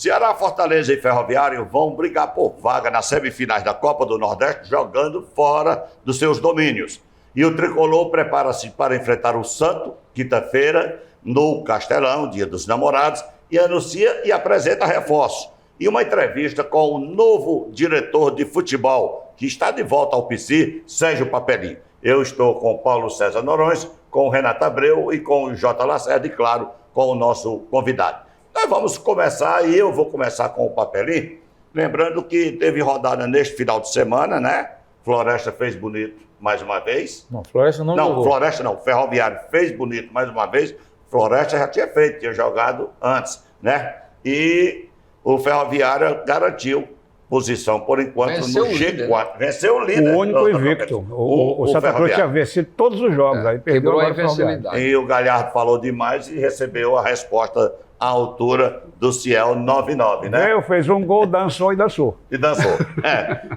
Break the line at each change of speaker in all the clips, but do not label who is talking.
Ceará, Fortaleza e Ferroviário vão brigar por vaga nas semifinais da Copa do Nordeste, jogando fora dos seus domínios. E o Tricolor prepara-se para enfrentar o Santo, quinta-feira, no Castelão, Dia dos Namorados, e anuncia e apresenta reforços. E uma entrevista com o novo diretor de futebol, que está de volta ao PC, Sérgio Papelinho. Eu estou com o Paulo César Noronha, com o Renato Abreu e com o J. Lacerda e, claro, com o nosso convidado. Nós vamos começar, e eu vou começar com o Papelinho, lembrando que teve rodada neste final de semana, né? Floresta fez bonito mais uma vez.
Não, Floresta não jogou.
Não, Floresta não, Ferroviário fez bonito mais uma vez. Floresta já tinha feito, tinha jogado antes, né? E o Ferroviário garantiu posição, por enquanto,
Venceu
no
o
G4.
líder.
Venceu o líder.
O único invicto. O Santa Cruz tinha vencido todos os jogos, aí perdeu
Quebrou a
agora o Ferroviário.
invencibilidade.
E o Galhardo falou demais e recebeu a resposta à altura do Ciel 9-9, né?
Eu fez um gol, dançou e dançou.
E dançou.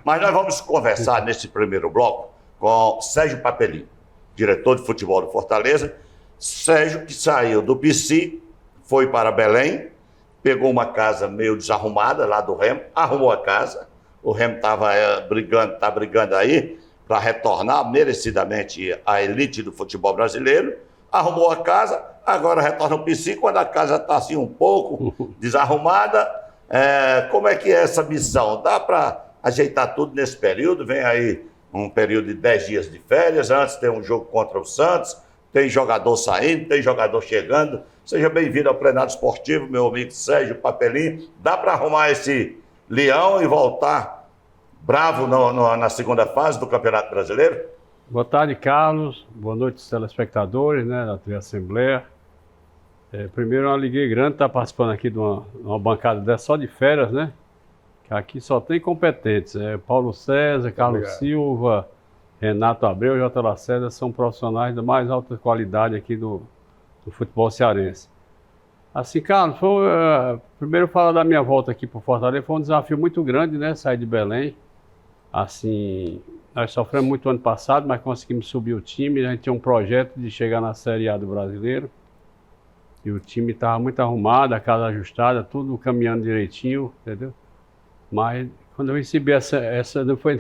Mas nós vamos conversar nesse primeiro bloco com Sérgio Papelinho, diretor de futebol do Fortaleza. Sérgio, que saiu do PC, foi para Belém, pegou uma casa meio desarrumada lá do Remo, arrumou a casa. O Remo estava brigando aí para retornar merecidamente à elite do futebol brasileiro. Arrumou a casa, agora retorna ao PC, quando a casa está assim um pouco desarrumada. Como é que é essa missão? Dá para ajeitar tudo nesse período? Vem aí um período de 10 dias de férias, antes tem um jogo contra o Santos, tem jogador saindo, tem jogador chegando. Seja bem-vindo ao Plenário Esportivo, meu amigo Sérgio Papelinho. Dá para arrumar esse leão e voltar bravo na segunda fase do Campeonato Brasileiro?
Boa tarde, Carlos. Boa noite, telespectadores, né, da TV Assembleia. Primeiro, uma alegria grande estar participando aqui de uma bancada dessa só de férias, né? Que aqui só tem competentes. Paulo César, Carlos
Obrigado.
Silva, Renato Abreu, J. Lacerda são profissionais da mais alta qualidade aqui do futebol cearense. Assim, Carlos, primeiro falar da minha volta aqui para o Fortaleza, foi um desafio muito grande, né? Sair de Belém. Assim, nós sofremos muito ano passado, mas conseguimos subir o time. A gente tinha um projeto de chegar na Série A do Brasileiro. E o time estava muito arrumado, a casa ajustada, tudo caminhando direitinho, entendeu? Mas quando eu recebi essa não foi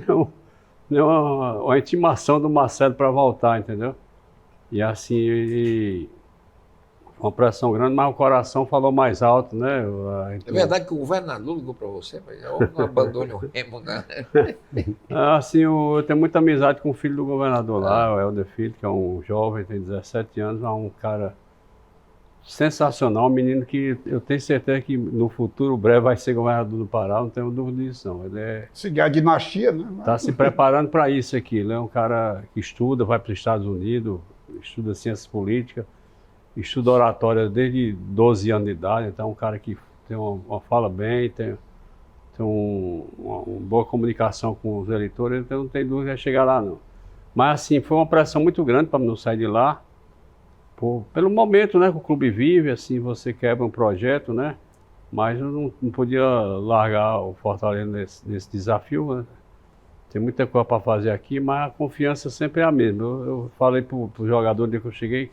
uma intimação do Marcelo para voltar, entendeu? E assim, uma pressão grande, mas o coração falou mais alto, né?
É verdade que o governador ligou para você, mas eu não abandone o Remo, né?
Assim, eu tenho muita amizade com o filho do governador lá, o Helder Filho, que é um jovem, tem 17 anos, é um cara sensacional, um menino que eu tenho certeza que no futuro breve vai ser governador do Pará, não tenho dúvida disso não. Ele
Seguir a dinastia, né?
está se preparando para isso aqui, ele é um cara que estuda, vai para os Estados Unidos, estuda ciências políticas, estuda oratória desde 12 anos de idade, então é um cara que tem uma fala bem, tem uma boa comunicação com os eleitores, então não tem dúvida de chegar lá não. Mas assim, foi uma pressão muito grande para não sair de lá, pelo momento, né, que o clube vive, assim, você quebra um projeto, né, mas eu não podia largar o Fortaleza nesse desafio, né? Tem muita coisa para fazer aqui, mas a confiança sempre é a mesma. Eu falei para o jogador desde que eu cheguei,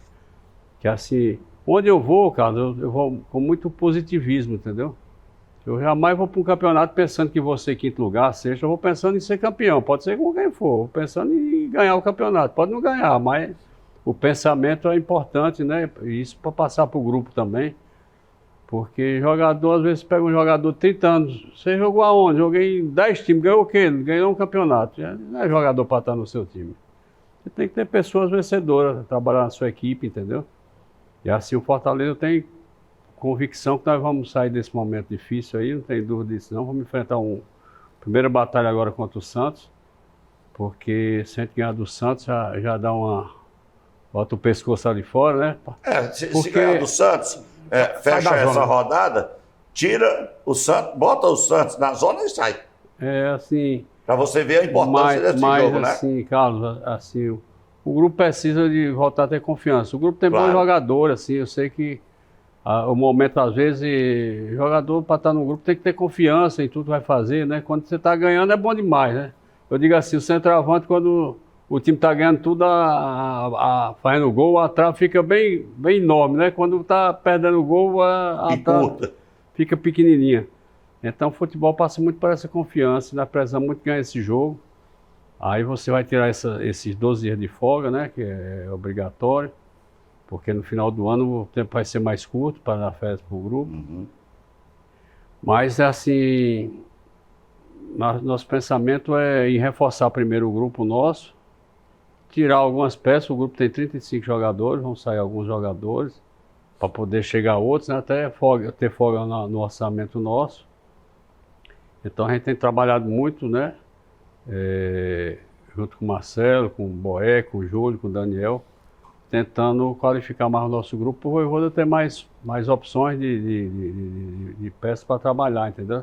que assim, onde eu vou, Carlos, eu vou com muito positivismo, entendeu? Eu jamais vou para um campeonato pensando que vou ser quinto lugar, sexto, eu vou pensando em ser campeão, pode ser com quem for, vou pensando em ganhar o campeonato, pode não ganhar, mas o pensamento é importante, né? Isso para passar para o grupo também, porque jogador, às vezes pega um jogador de 30 anos, você jogou aonde? Joguei em 10 times, ganhou o quê? Ganhou um campeonato, não é jogador para estar no seu time. Você tem que ter pessoas vencedoras, trabalhar na sua equipe, entendeu? E assim o Fortaleza tem convicção que nós vamos sair desse momento difícil aí, não tem dúvida disso não. Vamos enfrentar primeira batalha agora contra o Santos, porque se a gente ganhar do Santos já dá bota o pescoço ali fora, né?
Se ganhar do Santos, fecha essa rodada, tira o Santos, bota o Santos na zona e sai.
Assim...
Para você ver a importância desse jogo, né?
Assim, Carlos, assim, o grupo precisa de voltar a ter confiança. O grupo tem bons jogadores, assim, eu sei que o momento, às vezes, jogador para estar no grupo tem que ter confiança em tudo que vai fazer, né? Quando você está ganhando é bom demais, né? Eu digo assim, o centroavante, quando o time está ganhando tudo, fazendo gol, a trave fica bem enorme, né? Quando está perdendo o gol, a trave fica pequenininha. Então o futebol passa muito por essa confiança, nós precisamos muito ganhar esse jogo. Aí você vai tirar esses 12 dias de folga, né, que é obrigatório, porque no final do ano o tempo vai ser mais curto para dar férias para o grupo. Mas, assim, nosso pensamento é em reforçar primeiro o grupo nosso, tirar algumas peças. O grupo tem 35 jogadores, vão sair alguns jogadores, para poder chegar outros, né, até ter folga no orçamento nosso. Então a gente tem trabalhado muito, né? Junto com o Marcelo, com o Boé, com o Júlio, com o Daniel, tentando qualificar mais o nosso grupo, para o Voivoda ter mais opções de peças para trabalhar, entendeu?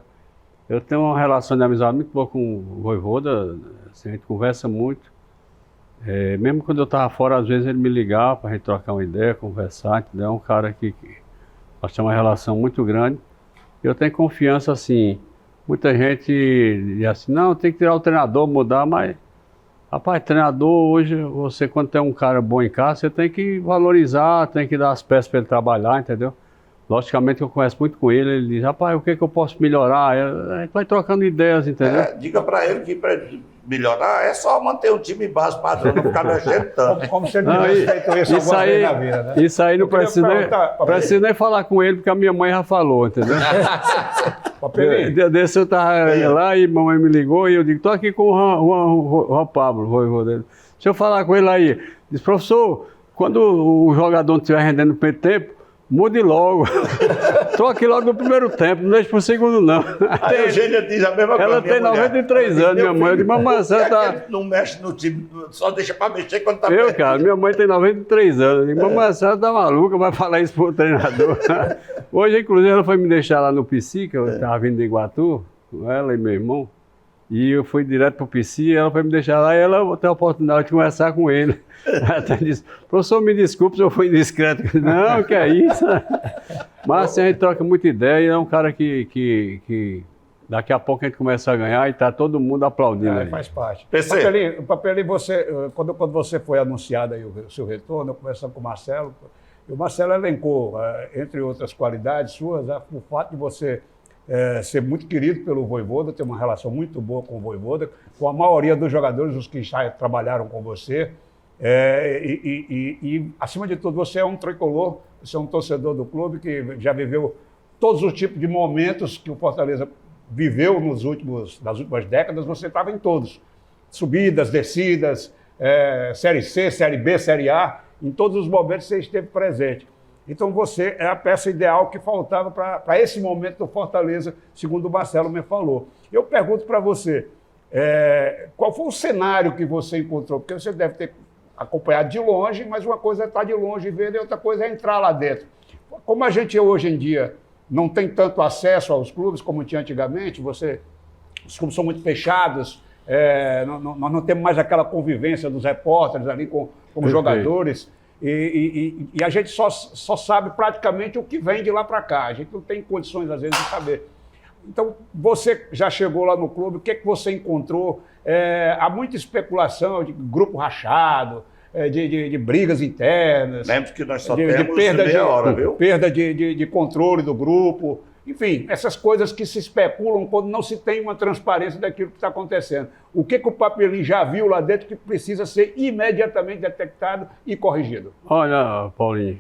Eu tenho uma relação de amizade muito boa com o Voivoda, assim, a gente conversa muito. Mesmo quando eu estava fora, às vezes ele me ligava para a gente trocar uma ideia, conversar, entendeu? É um cara que nós temos uma relação muito grande. Eu tenho confiança, assim. Muita gente diz assim, não, tem que tirar o treinador, mudar, mas, rapaz, treinador hoje, você quando tem um cara bom em casa, você tem que valorizar, tem que dar as peças para ele trabalhar, entendeu? Logicamente que eu converso muito com ele, ele diz, rapaz, o que eu posso melhorar? A gente vai trocando ideias, entendeu?
Diga para ele que para melhorar é só manter um time base padrão, não ficar mexendo tanto.
Como se ele tivesse feito isso alguma vez na vida, né?
Isso aí não precisa nem falar com ele, porque a minha mãe já falou, entendeu? Desse eu estava lá e a mamãe me ligou e eu digo, estou aqui com o Juan Pablo, o voivoda dele. Deixa eu falar com ele aí. Diz, professor, quando o jogador não estiver rendendo no primeiro tempo, mude logo. Troque logo no primeiro tempo, não deixe pro segundo, não.
A Eugênia diz a mesma coisa.
Ela tem 93 anos, minha mãe. Eu digo, mamãe, você tá...
Não mexe no time, só deixa pra mexer quando tá
perto. Cara, minha mãe tem 93 anos. Eu digo, mamãe, a senhora tá maluca, vai falar isso pro treinador. Hoje, inclusive, ela foi me deixar lá no PC, que eu tava vindo de Iguatu, com ela e meu irmão. E eu fui direto pro PC, ela foi me deixar lá e ela tem a oportunidade de conversar com ele. Ela até disse, professor, me desculpe se eu fui indiscreto. Não, que é isso. Mas assim, a gente troca muita ideia e é um cara que daqui a pouco a gente começa a ganhar e tá todo mundo aplaudindo.
Faz parte.
PC.
O Papelinho, quando você foi anunciado aí o seu retorno, eu conversando com o Marcelo, e o Marcelo elencou, entre outras qualidades suas, o fato de você ser muito querido pelo Voivoda, ter uma relação muito boa com o Voivoda, com a maioria dos jogadores, os que já trabalharam com você. E, acima de tudo, você é um tricolor, você é um torcedor do clube que já viveu todos os tipos de momentos que o Fortaleza viveu nas últimas décadas, você estava em todos. Subidas, descidas, Série C, Série B, Série A, em todos os momentos você esteve presente. Então você é a peça ideal que faltava para esse momento do Fortaleza, segundo o Marcelo me falou. Eu pergunto para você, qual foi o cenário que você encontrou? Porque você deve ter acompanhado de longe, mas uma coisa é estar de longe vendo e outra coisa é entrar lá dentro. Como a gente hoje em dia não tem tanto acesso aos clubes como tinha antigamente, os clubes são muito fechados, nós não temos mais aquela convivência dos repórteres ali com os jogadores. E a gente só sabe praticamente o que vem de lá para cá. A gente não tem condições, às vezes, de saber. Então, você já chegou lá no clube, o que você encontrou? Há muita especulação de grupo rachado, de brigas internas.
Lembra que nós só temos meia hora, viu?
Perda de controle do grupo. Enfim, essas coisas que se especulam quando não se tem uma transparência daquilo que está acontecendo. O que o Papelinho já viu lá dentro que precisa ser imediatamente detectado e corrigido?
Olha, Paulinho,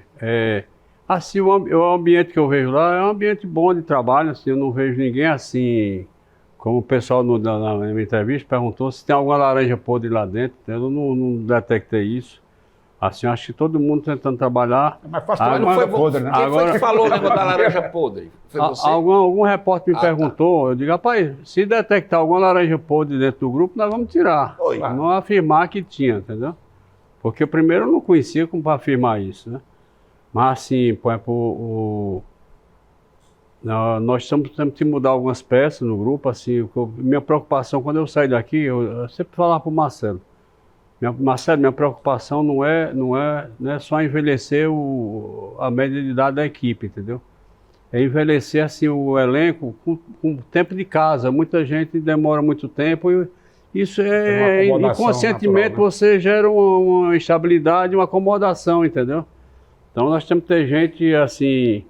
assim, o ambiente que eu vejo lá é um ambiente bom de trabalho, assim, eu não vejo ninguém assim, como o pessoal na minha entrevista perguntou se tem alguma laranja podre lá dentro, eu não detectei isso. Assim, acho que todo mundo tentando trabalhar.
Mas faz laranja podre, né?
Quem foi que falou o negócio da laranja podre? Foi você?
Algum repórter me perguntou, eu digo, rapaz, se detectar alguma laranja podre dentro do grupo, nós vamos tirar. Não afirmar que tinha, entendeu? Porque primeiro eu não conhecia como para afirmar isso, né? Mas assim, por exemplo, nós temos que mudar algumas peças no grupo, assim, minha preocupação, quando eu saí daqui, eu sempre falava para o Marcelo, Marcelo, minha preocupação não é só envelhecer a média de idade da equipe, entendeu? É envelhecer assim, o elenco com tempo de casa. Muita gente demora muito tempo e isso inconscientemente natural, né? Você gera uma instabilidade, uma acomodação, entendeu? Então nós temos que ter gente assim,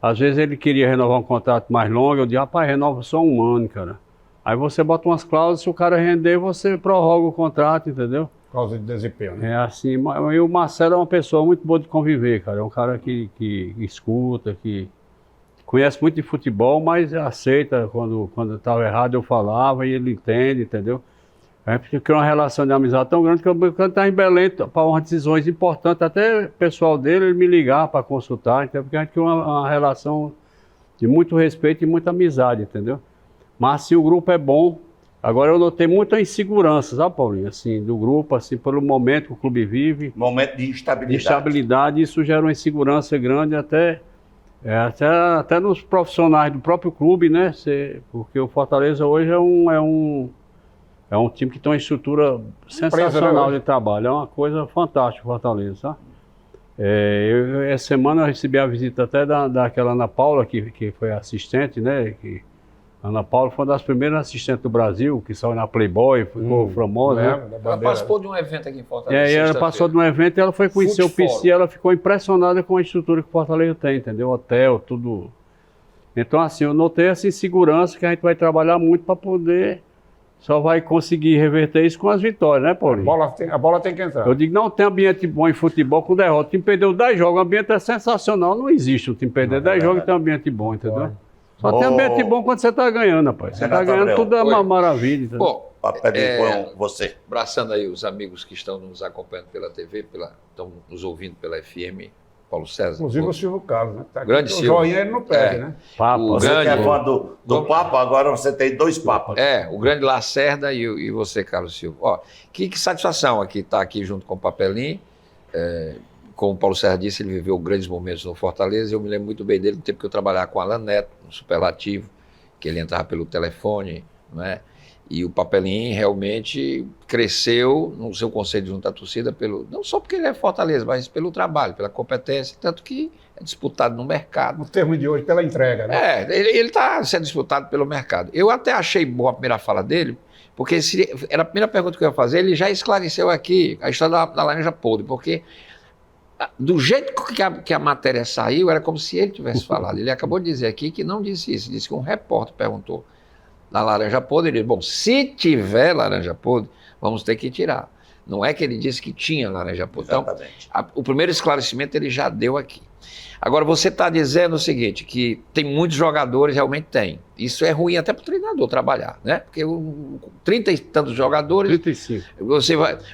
Às vezes ele queria renovar um contrato mais longo, eu disse, rapaz, renova só 1 ano, cara. Aí você bota umas cláusulas, se o cara render, você prorroga o contrato, entendeu?
Causa de desempenho, né?
É assim, e o Marcelo é uma pessoa muito boa de conviver, cara. É um cara que escuta, que conhece muito de futebol, mas aceita quando estava errado eu falava e ele entende, entendeu? A gente criou uma relação de amizade tão grande que eu estava em Belém para umas decisões importantes, até o pessoal dele ele me ligar para consultar, então, porque a gente criou uma relação de muito respeito e muita amizade, entendeu? Mas assim, o grupo é bom. Agora eu notei muita insegurança, sabe, Paulinho? Assim, do grupo, assim, pelo momento que o clube vive.
Momento de instabilidade.
De instabilidade, isso gera uma insegurança grande até nos profissionais do próprio clube, né? Porque o Fortaleza hoje é um time que tem uma estrutura sensacional de trabalho. É uma coisa fantástica o Fortaleza, sabe? Essa semana eu recebi a visita até daquela Ana Paula, que foi assistente, né? Ana Paula foi uma das primeiras assistentes do Brasil, que saiu na Playboy, ficou famosa, né?
Ela participou de um evento aqui em Fortaleza.
Ela passou de um evento e ela foi conhecer o PC, ela ficou impressionada com a estrutura que o Fortaleza tem, entendeu? Hotel, tudo. Então, assim, eu notei essa insegurança que a gente vai trabalhar muito para poder, só vai conseguir reverter isso com as vitórias, né, Paulinho?
A bola tem que entrar.
Eu digo, não tem ambiente bom em futebol com derrota. O time perdeu 10 jogos, o ambiente é sensacional, não existe um time perder 10 jogos e ter um ambiente bom, entendeu? Só tem ambiente bom quando você está ganhando, rapaz. Você está ganhando, tudo é uma maravilha. Entendeu?
Bom,
com você.
Abraçando aí os amigos que estão nos acompanhando pela TV, estão nos ouvindo pela FM, Paulo César.
Inclusive o Silvio Carlos, né? Tá
grande Silvio.
O joinha ele não perde, né?
Papa.
Você que é fã do Papa, agora você tem 2 papas.
O grande Lacerda e você, Carlos Silva. Ó, que satisfação aqui estar aqui junto com o Papelinho. Como o Paulo César disse, ele viveu grandes momentos no Fortaleza. Eu me lembro muito bem dele no tempo que eu trabalhava com o Alan Neto, no Superlativo, que ele entrava pelo telefone, né? E o Papelinho realmente cresceu no seu conceito junto à torcida, não só porque ele é Fortaleza, mas pelo trabalho, pela competência, tanto que é disputado no mercado.
No termo de hoje, pela entrega, né?
Ele está sendo disputado pelo mercado. Eu até achei boa a primeira fala dele, porque era a primeira pergunta que eu ia fazer, ele já esclareceu aqui a história da laranja podre, porque do jeito que a matéria saiu, era como se ele tivesse falado. Ele acabou de dizer aqui que não disse isso, disse que um repórter perguntou da laranja podre, ele disse, bom, se tiver laranja podre, vamos ter que tirar. Não é que ele disse que tinha laranja podre.
Exatamente.
Então, o primeiro esclarecimento ele já deu aqui. Agora, você está dizendo o seguinte, que tem muitos jogadores, realmente tem. Isso é ruim até para o treinador trabalhar, né? Porque 30 e tantos jogadores...
35.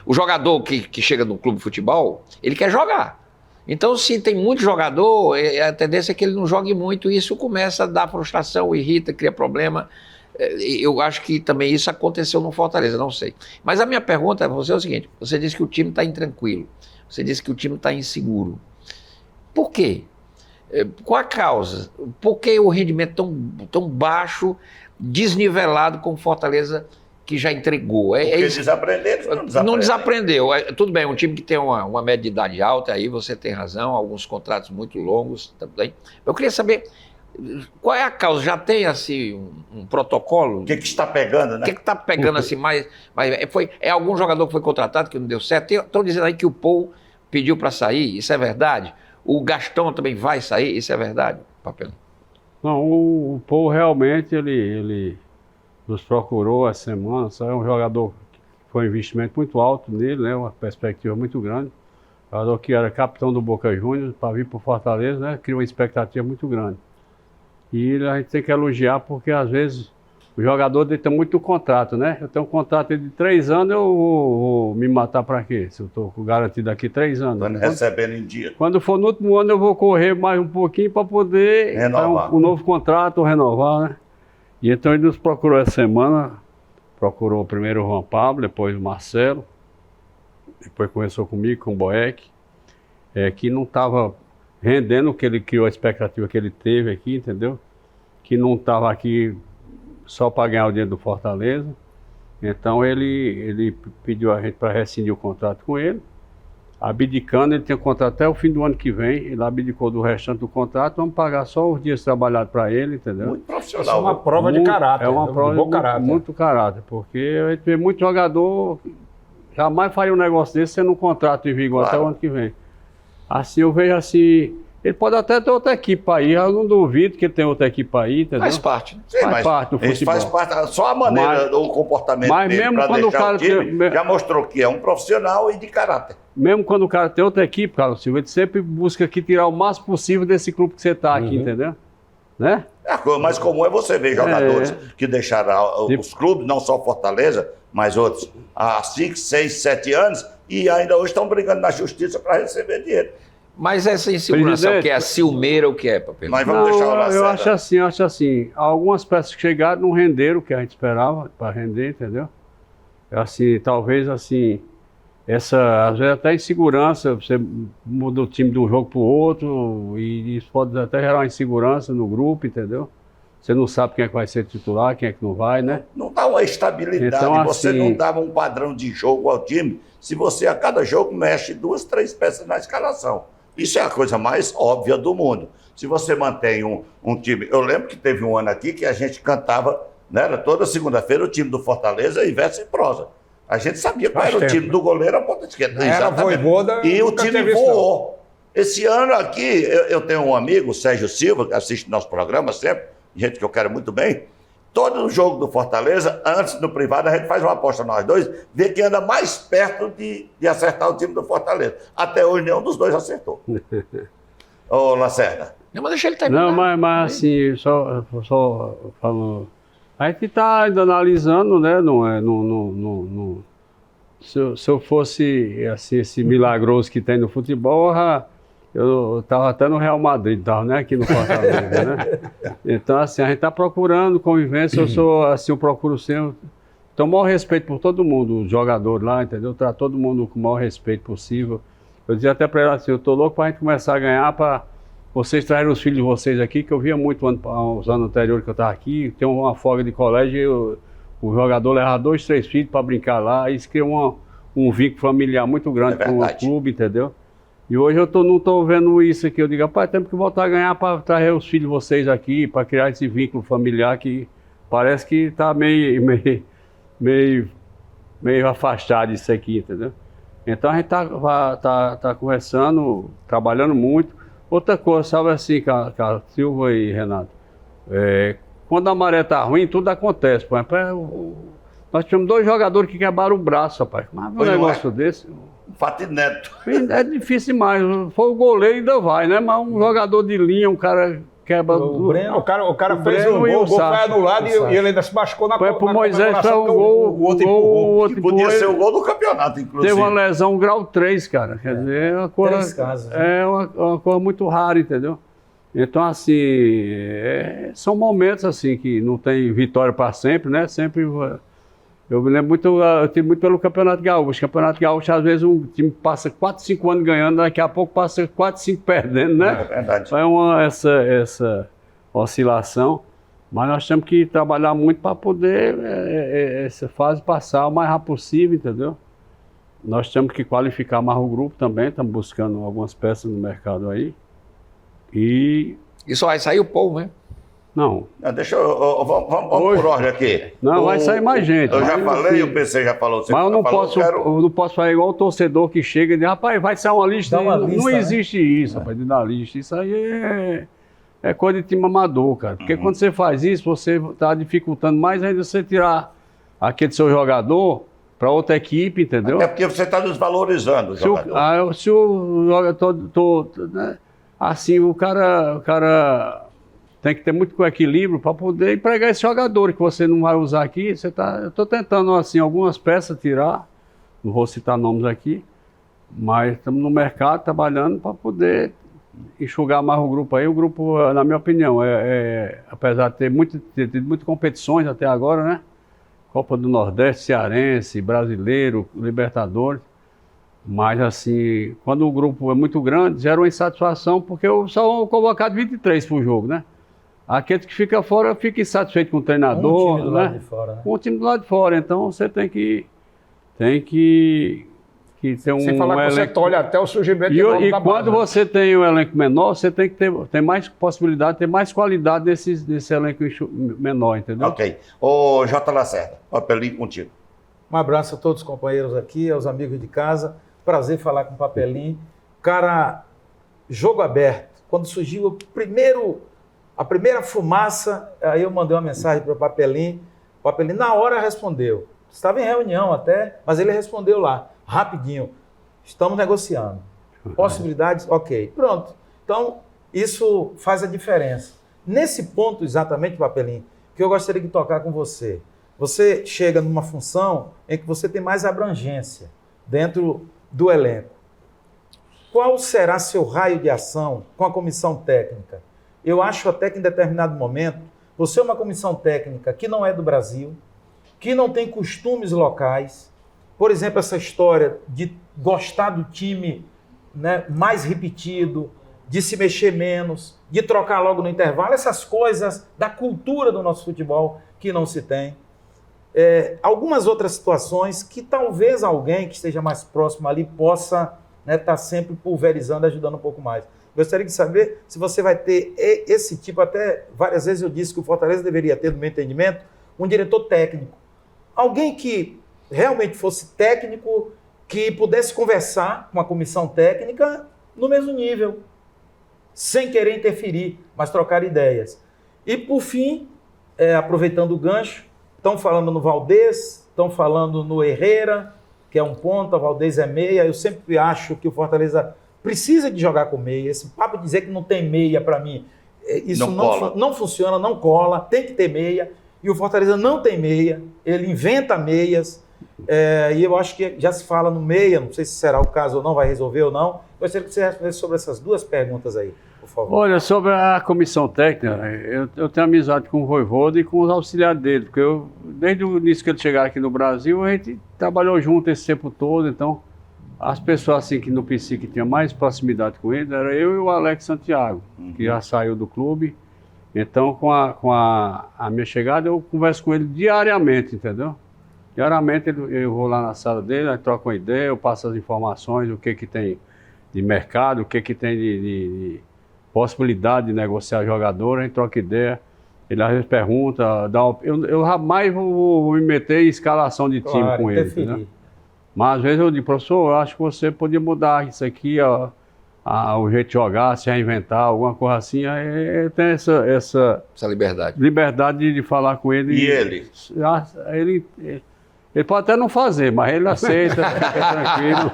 O jogador que chega no clube de futebol, ele quer jogar. Então, se tem muito jogador, a tendência é que ele não jogue muito, e isso começa a dar frustração, irrita, cria problema. Eu acho que também isso aconteceu no Fortaleza, não sei. Mas a minha pergunta a você é o seguinte, você disse que o time está intranquilo, você disse que o time está inseguro. Por quê? Qual a causa? Por que o rendimento tão baixo, desnivelado com o Fortaleza que já entregou?
Porque desaprenderam,
não desaprendeu. Tudo bem, um time que tem uma média de idade alta, aí você tem razão, alguns contratos muito longos também. Eu queria saber qual é a causa? Já tem assim um protocolo?
O que está pegando, né?
O que está pegando assim mais é algum jogador que foi contratado que não deu certo? Estão dizendo aí que o Paul pediu para sair, isso é verdade? O Gastão também vai sair, isso é verdade, Papel?
Não, o Paul realmente ele nos procurou essa semana, é um jogador que foi um investimento muito alto nele, né? Uma perspectiva muito grande. Jogador que era capitão do Boca Juniors, para vir para o Fortaleza, né? Criou uma expectativa muito grande. E a gente tem que elogiar porque às vezes o jogador tem muito contrato, né? Eu tenho um contrato de 3 anos, eu vou me matar para quê? Se eu estou garantido aqui 3 anos.
Estando recebendo em dia.
Quando for no último ano eu vou correr mais um pouquinho para poder
renovar
um novo contrato, renovar, né? E então ele nos procurou essa semana, procurou primeiro o Juan Pablo, depois o Marcelo, depois conversou comigo, com o Boeck, que não estava rendendo o que ele criou, a expectativa que ele teve aqui, entendeu? Que não estava aqui só para ganhar o dinheiro do Fortaleza. Então ele pediu a gente para rescindir o contrato com ele. Abdicando, ele tem contrato até o fim do ano que vem. Ele abdicou do restante do contrato, vamos pagar só os dias trabalhados para ele, entendeu?
Muito profissional.
Isso é uma prova de caráter.
É uma prova de bom caráter. Muito caráter, porque a gente vê muito jogador, jamais faria um negócio desse sendo um contrato em vigor até o ano que vem. Assim, eu vejo assim, Ele pode até ter outra equipe para ir, eu não duvido que ele tenha outra equipe para ir, entendeu?
Faz parte, né?
Sim,
Faz
mas
parte do
isso
futebol.
faz parte, só a maneira, o comportamento
mas
dele
mesmo
para
quando o
deixar
cara
o time,
tem-
já mostrou que é um profissional e de caráter.
Mesmo quando o cara tem outra equipe, Carlos Silva, ele sempre busca aqui tirar o máximo possível desse clube que você está aqui, entendeu? Né?
A coisa mais comum é você ver jogadores que deixaram os clubes, não só Fortaleza, mas outros, há 5, 6, 7 anos, e ainda hoje estão brigando na justiça para receber dinheiro.
Mas essa insegurança, o que é? Ciumeira, o que é, Papelão?
Nós vamos deixar o
eu
Lacerda.
acho assim, algumas peças que chegaram não renderam o que a gente esperava para render, entendeu? Assim, talvez assim, às vezes até insegurança, você muda o time de um jogo para o outro, e isso pode até gerar uma insegurança no grupo, entendeu? Você não sabe quem é que vai ser titular, quem é que não vai, né?
Não dá uma estabilidade,
Então,
você
assim-
não dá um padrão de jogo ao time, se você a cada jogo mexe 2, 3 peças na escalação. Isso é a coisa mais óbvia do mundo. Se você mantém um time... Eu lembro que teve um ano aqui que a gente cantava, né, era toda segunda-feira o time do Fortaleza e verso e prosa. A gente sabia qual
Faz
era o
tempo,
time do goleiro, a ponta esquerda.
Era
Exatamente.
Voivoda,
E o
nunca
time
teve isso, não.
voou. Esse ano aqui, eu tenho um amigo, o Sérgio Silva, que assiste nosso programa sempre, gente que eu quero muito bem. Todo jogo do Fortaleza, antes no privado, a gente faz uma aposta nós dois, vê quem anda mais perto de acertar o time do Fortaleza. Até hoje nenhum dos dois acertou. Ô, Lacerda.
Não, mas deixa ele terminar.
Não, mas assim, só falando. A gente está ainda analisando, né? Se eu fosse assim, esse milagroso que tem no futebol, eu estava até no Real Madrid, estava nem aqui no Fortaleza, né? Então, assim, a gente está procurando convivência, eu procuro sempre ter o maior respeito por todo mundo, os jogadores lá, entendeu? Tratar todo mundo com o maior respeito possível. Eu dizia até para ele assim, eu estou louco para a gente começar a ganhar, para vocês traírem os filhos de vocês aqui, que eu via muito os anos anteriores que eu estava aqui, tem uma folga de colégio, o jogador leva 2, 3 filhos para brincar lá, isso cria um vínculo familiar muito grande com o clube, entendeu? E hoje eu não estou vendo isso aqui, eu digo, rapaz, temos que voltar a ganhar para trazer os filhos de vocês aqui, para criar esse vínculo familiar que parece que está meio afastado disso aqui, entendeu? Então a gente tá conversando, trabalhando muito. Outra coisa, sabe assim, Carlos Silva e Renato, quando a maré tá ruim, tudo acontece. Por exemplo, nós tivemos 2 jogadores que quebraram o braço, rapaz. Mas um negócio desse...
Fatineto.
É difícil demais. Foi o goleiro ainda vai, né? Mas um jogador de linha, um cara quebra...
O Breno, o cara fez
Breno
um
e
gol,
o
o gol foi
Sacha.
anulado e ele ainda se machucou na
Foi pro
na
Moisés,
comemoração,
foi um
porque
gol,
o outro empurrou.
Que podia ser o gol do campeonato, inclusive.
Teve uma lesão grau 3, cara. Quer dizer, é uma coisa,
3 casos, né?
é uma coisa muito rara, entendeu? Então, assim, são momentos assim que não tem vitória para sempre, né? Sempre. Eu me lembro muito, eu tive muito pelo Campeonato Gaúcho. Campeonato Gaúcho, às vezes, um time passa 4, 5 anos ganhando, daqui a pouco passa 4, 5 perdendo, né?
É verdade.
É essa oscilação. Mas nós temos que trabalhar muito para poder essa fase passar o mais rápido possível, entendeu? Nós temos que qualificar mais o grupo também, estamos buscando algumas peças no mercado aí. E
Isso vai sair o Paul, né?
não,
Não, deixa eu. Vamos
Hoje-
por ordem aqui.
Não, vai sair mais gente.
Eu já
Mas,
falei,
assim,
o PC já falou. Você
mas eu não,
falou,
posso, eu não posso fazer igual o torcedor que chega e diz, rapaz, vai sair uma lista.
Dá uma
não
lista, né?
existe isso, rapaz, de dar lista. Isso aí é coisa de time amador, cara. Porque quando você faz isso, você está dificultando mais ainda você tirar aquele seu jogador para outra equipe, entendeu?
É porque você está desvalorizando o jogador.
Se o jogador, né, assim, o cara tem que ter muito equilíbrio para poder empregar esse jogador que você não vai usar aqui. Eu estou tentando, assim, algumas peças tirar, não vou citar nomes aqui, mas estamos no mercado trabalhando para poder enxugar mais o grupo aí. O grupo, na minha opinião, apesar de ter tido muitas competições até agora, né? Copa do Nordeste, Cearense, Brasileiro, Libertadores. Mas, assim, quando o grupo é muito grande, gera uma insatisfação, porque eu só vou colocar 23 para o jogo, né? Aquele que fica fora fica insatisfeito com o treinador,
Um time do
né?
lado de fora, né?
Um time do lado de fora. Então, você tem que ter um
Sem falar que você
elenco.
tolhe até o surgimento de novo
E
da
quando
base, né?
você tem um elenco menor, você tem que ter mais possibilidade, ter mais qualidade nesse elenco menor, entendeu?
Ok. Ô, J. Lacerda, papelinho contigo.
Um abraço a todos os companheiros aqui, aos amigos de casa. Prazer falar com o Papelinho. Cara, jogo aberto. quando surgiu a primeira fumaça, aí eu mandei uma mensagem para o Papelim na hora respondeu. Estava em reunião até, mas ele respondeu lá, rapidinho, estamos negociando. Possibilidades? Ok. Pronto. Então, isso faz a diferença. Nesse ponto exatamente, Papelim, que eu gostaria de tocar com você. Você chega numa função em que você tem mais abrangência dentro do elenco. Qual será seu raio de ação com a comissão técnica? Eu acho até que em determinado momento, você é uma comissão técnica que não é do Brasil, que não tem costumes locais. Por exemplo, essa história de gostar do time, né, mais repetido, de se mexer menos, de trocar logo no intervalo, essas coisas da cultura do nosso futebol que não se tem. Algumas outras situações que talvez alguém que esteja mais próximo ali possa estar sempre pulverizando, ajudando um pouco mais. Gostaria de saber se você vai ter esse tipo, até várias vezes eu disse que o Fortaleza deveria ter, no meu entendimento, um diretor técnico. Alguém que realmente fosse técnico, que pudesse conversar com a comissão técnica no mesmo nível, sem querer interferir, mas trocar ideias. E, por fim, aproveitando o gancho, estão falando no Valdez, estão falando no Herrera, que é um ponta, o Valdez é meia. Eu sempre acho que o Fortaleza precisa de jogar com meia. Esse papo de dizer que não tem meia, para mim, isso não funciona, não cola, tem que ter meia. E o Fortaleza não tem meia, ele inventa meias. E eu acho que já se fala no meia, não sei se será o caso ou não, vai resolver ou não. Eu gostaria que você respondesse sobre essas duas perguntas aí, por favor.
Olha, sobre a comissão técnica, eu tenho amizade com o Vojvoda e com os auxiliares dele, porque desde o início que ele chegaram aqui no Brasil, a gente trabalhou junto esse tempo todo, então as pessoas assim que no PC que tinha mais proximidade com ele, era eu e o Alex Santiago, que já saiu do clube. Então, com a minha chegada, eu converso com ele diariamente, entendeu? Diariamente eu vou lá na sala dele, aí troco uma ideia, eu passo as informações, o que tem de mercado, o que tem de possibilidade de negociar jogador, a gente troca ideia. Ele às vezes pergunta, eu jamais vou me meter em escalação de time com ele, entendeu? Mas às vezes eu digo, professor, eu acho que você podia mudar isso aqui, o jeito de jogar, se reinventar, alguma coisa assim. Aí tem essa liberdade de falar com ele.
E ele?
Ele pode até não fazer, mas ele aceita, fica tranquilo.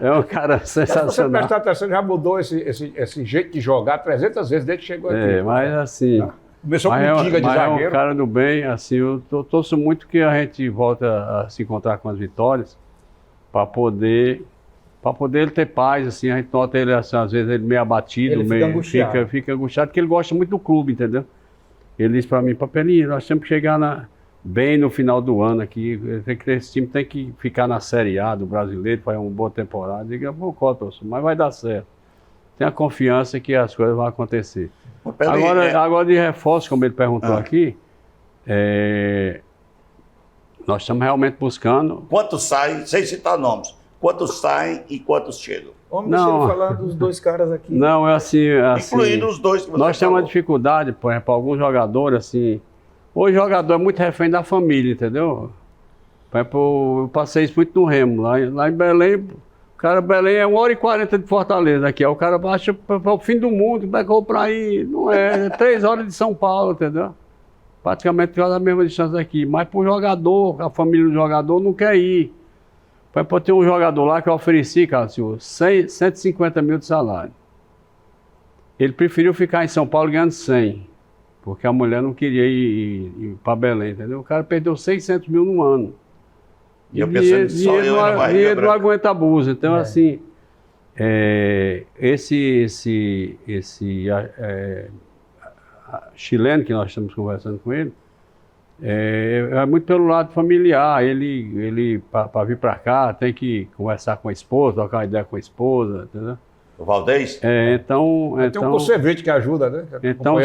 É um cara sensacional.
Se você prestar atenção, já mudou esse jeito de jogar 300 vezes desde que chegou aqui.
Mas assim...
Começou com Tinga de zagueiro.
É um cara do bem, assim, eu torço muito que a gente volta a se encontrar com as vitórias para poder ele ter paz, assim, a gente nota ele, assim, às vezes, ele meio abatido, fica angustiado, porque ele gosta muito do clube, entendeu? Ele disse para mim, Papelinho, nós temos que chegar bem no final do ano aqui, esse time tem que ficar na Série A do Brasileiro, fazer uma boa temporada. Eu digo, professor, mas vai dar certo. Tenha confiança que as coisas vão acontecer. Agora de reforço, como ele perguntou aqui, nós estamos realmente buscando...
Quantos saem, sem citar nomes, quantos saem e quantos chegam?
Homem, deixa eu falar dos dois caras aqui.
Não, é assim...
Incluindo os dois que você
nós temos uma dificuldade, por exemplo, alguns jogadores, assim... Hoje o jogador é muito refém da família, entendeu? Por exemplo, eu passei isso muito no Remo. Lá em Belém, o cara, Belém é 1h40 de Fortaleza aqui. Aí o cara acha para o fim do mundo, como é que eu vou para aí? Não é 3 horas de São Paulo, entendeu? Praticamente a mesma distância daqui. Mas para o jogador, a família do jogador não quer ir. Por exemplo, tem um jogador lá que eu ofereci, cara, senhor, 150 mil de salário. Ele preferiu ficar em São Paulo ganhando 100. Porque a mulher não queria ir para Belém, entendeu? O cara perdeu 600 mil no ano.
E eu pensando só eu na barriga
dinheiro não aguenta abuso. Então, assim, esse chileno que nós estamos conversando com ele, é muito pelo lado familiar. Ele para vir para cá, tem que conversar com a esposa, trocar uma ideia com a esposa, entendeu?
O Valdez?
Tem um Kusevich que ajuda, né?
Então,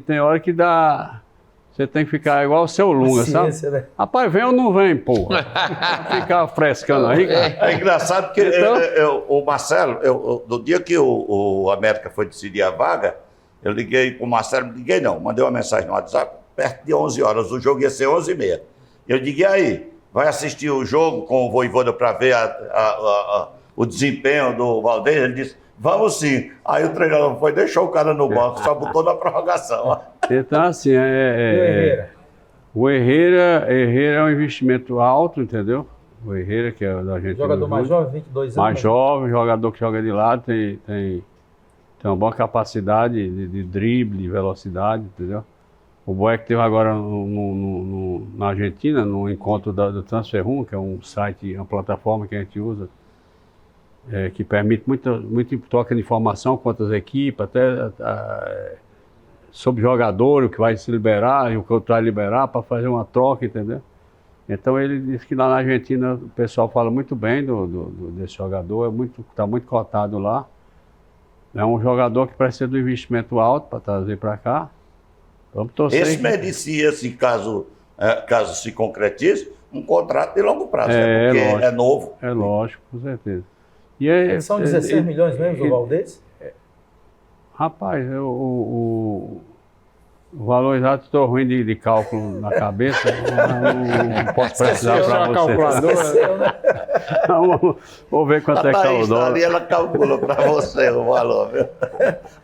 tem hora que dá... Você tem que ficar igual o seu Lunga, sabe?
Né?
Rapaz, vem ou não vem, porra? Ficar frescando aí, cara.
É engraçado porque o Marcelo, no dia que o América foi decidir a vaga, eu liguei pro Marcelo, mandei uma mensagem no WhatsApp, perto de 11 horas, o jogo ia ser 11h30. Eu digo, e aí, vai assistir o jogo com o Vojvoda para ver o desempenho do Valdez? Ele disse, vamos sim. Aí o treinador foi, deixou o cara no banco, só botou na prorrogação.
Então, assim,
E o Herrera?
o Herrera é um investimento alto, entendeu? O Herrera, que é da gente.
Jogador mais jovem, 22 anos.
Mais jovem, jogador que joga de lado, tem uma boa capacidade de drible, de velocidade, entendeu? O Boeck teve agora na Argentina, no encontro do Transfer Room, que é um site, uma plataforma que a gente usa, que permite muita troca de informação quanto às equipes, até sobre jogador, o que vai se liberar e o que outro vai liberar, para fazer uma troca, entendeu? Então ele disse que lá na Argentina o pessoal fala muito bem desse jogador, está muito cotado lá. É um jogador que precisa de um investimento alto para trazer para cá. Vamos torcer.
Esse merecia-se, caso se concretize, um contrato de longo prazo, né? Porque
lógico.
é novo.
É lógico, com certeza.
São 16 milhões mesmo do Valdez?
Rapaz, o valor exato estou ruim de cálculo na cabeça, não posso precisar para você.
calculadora.
Esqueceu, né?
Vou ver quanto é que está o dólar.
Ali ela calcula para você o valor, viu?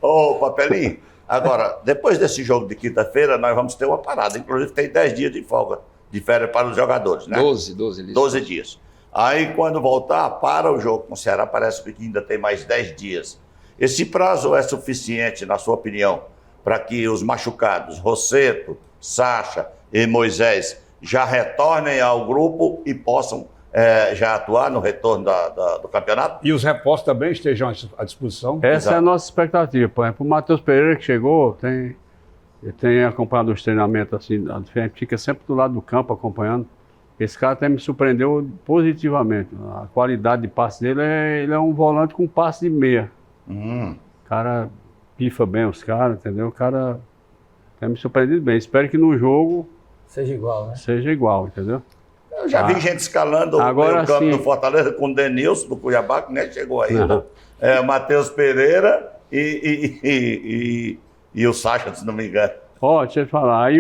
Ô, Papelinho, agora, depois desse jogo de quinta-feira, nós vamos ter uma parada. Inclusive, tem 10 dias de folga, de férias para os jogadores, né? 12 dias. Aí, quando voltar, para o jogo com o Ceará, parece que ainda tem mais 10 dias. Esse prazo é suficiente, na sua opinião, para que os machucados, Rosseto, Sacha e Moisés, já retornem ao grupo e possam já atuar no retorno do campeonato?
E os repostos também estejam à disposição?
Essa é a nossa expectativa. Por exemplo, o Matheus Pereira, que chegou, tem acompanhado os treinamentos, assim, a gente fica sempre do lado do campo acompanhando. Esse cara até me surpreendeu positivamente. A qualidade de passe dele, ele é um volante com passe de meia. O cara pifa bem os caras, entendeu? O cara tem me surpreendido bem. Espero que no jogo
Seja igual, né?
seja igual, entendeu?
Eu já vi gente escalando
agora
o campo
sim.
do Fortaleza com o Denilson, do Cuiabá, que nem chegou ainda.
Não.
Matheus Pereira e o Sacha, se não me engano.
Ó, deixa eu te falar. Aí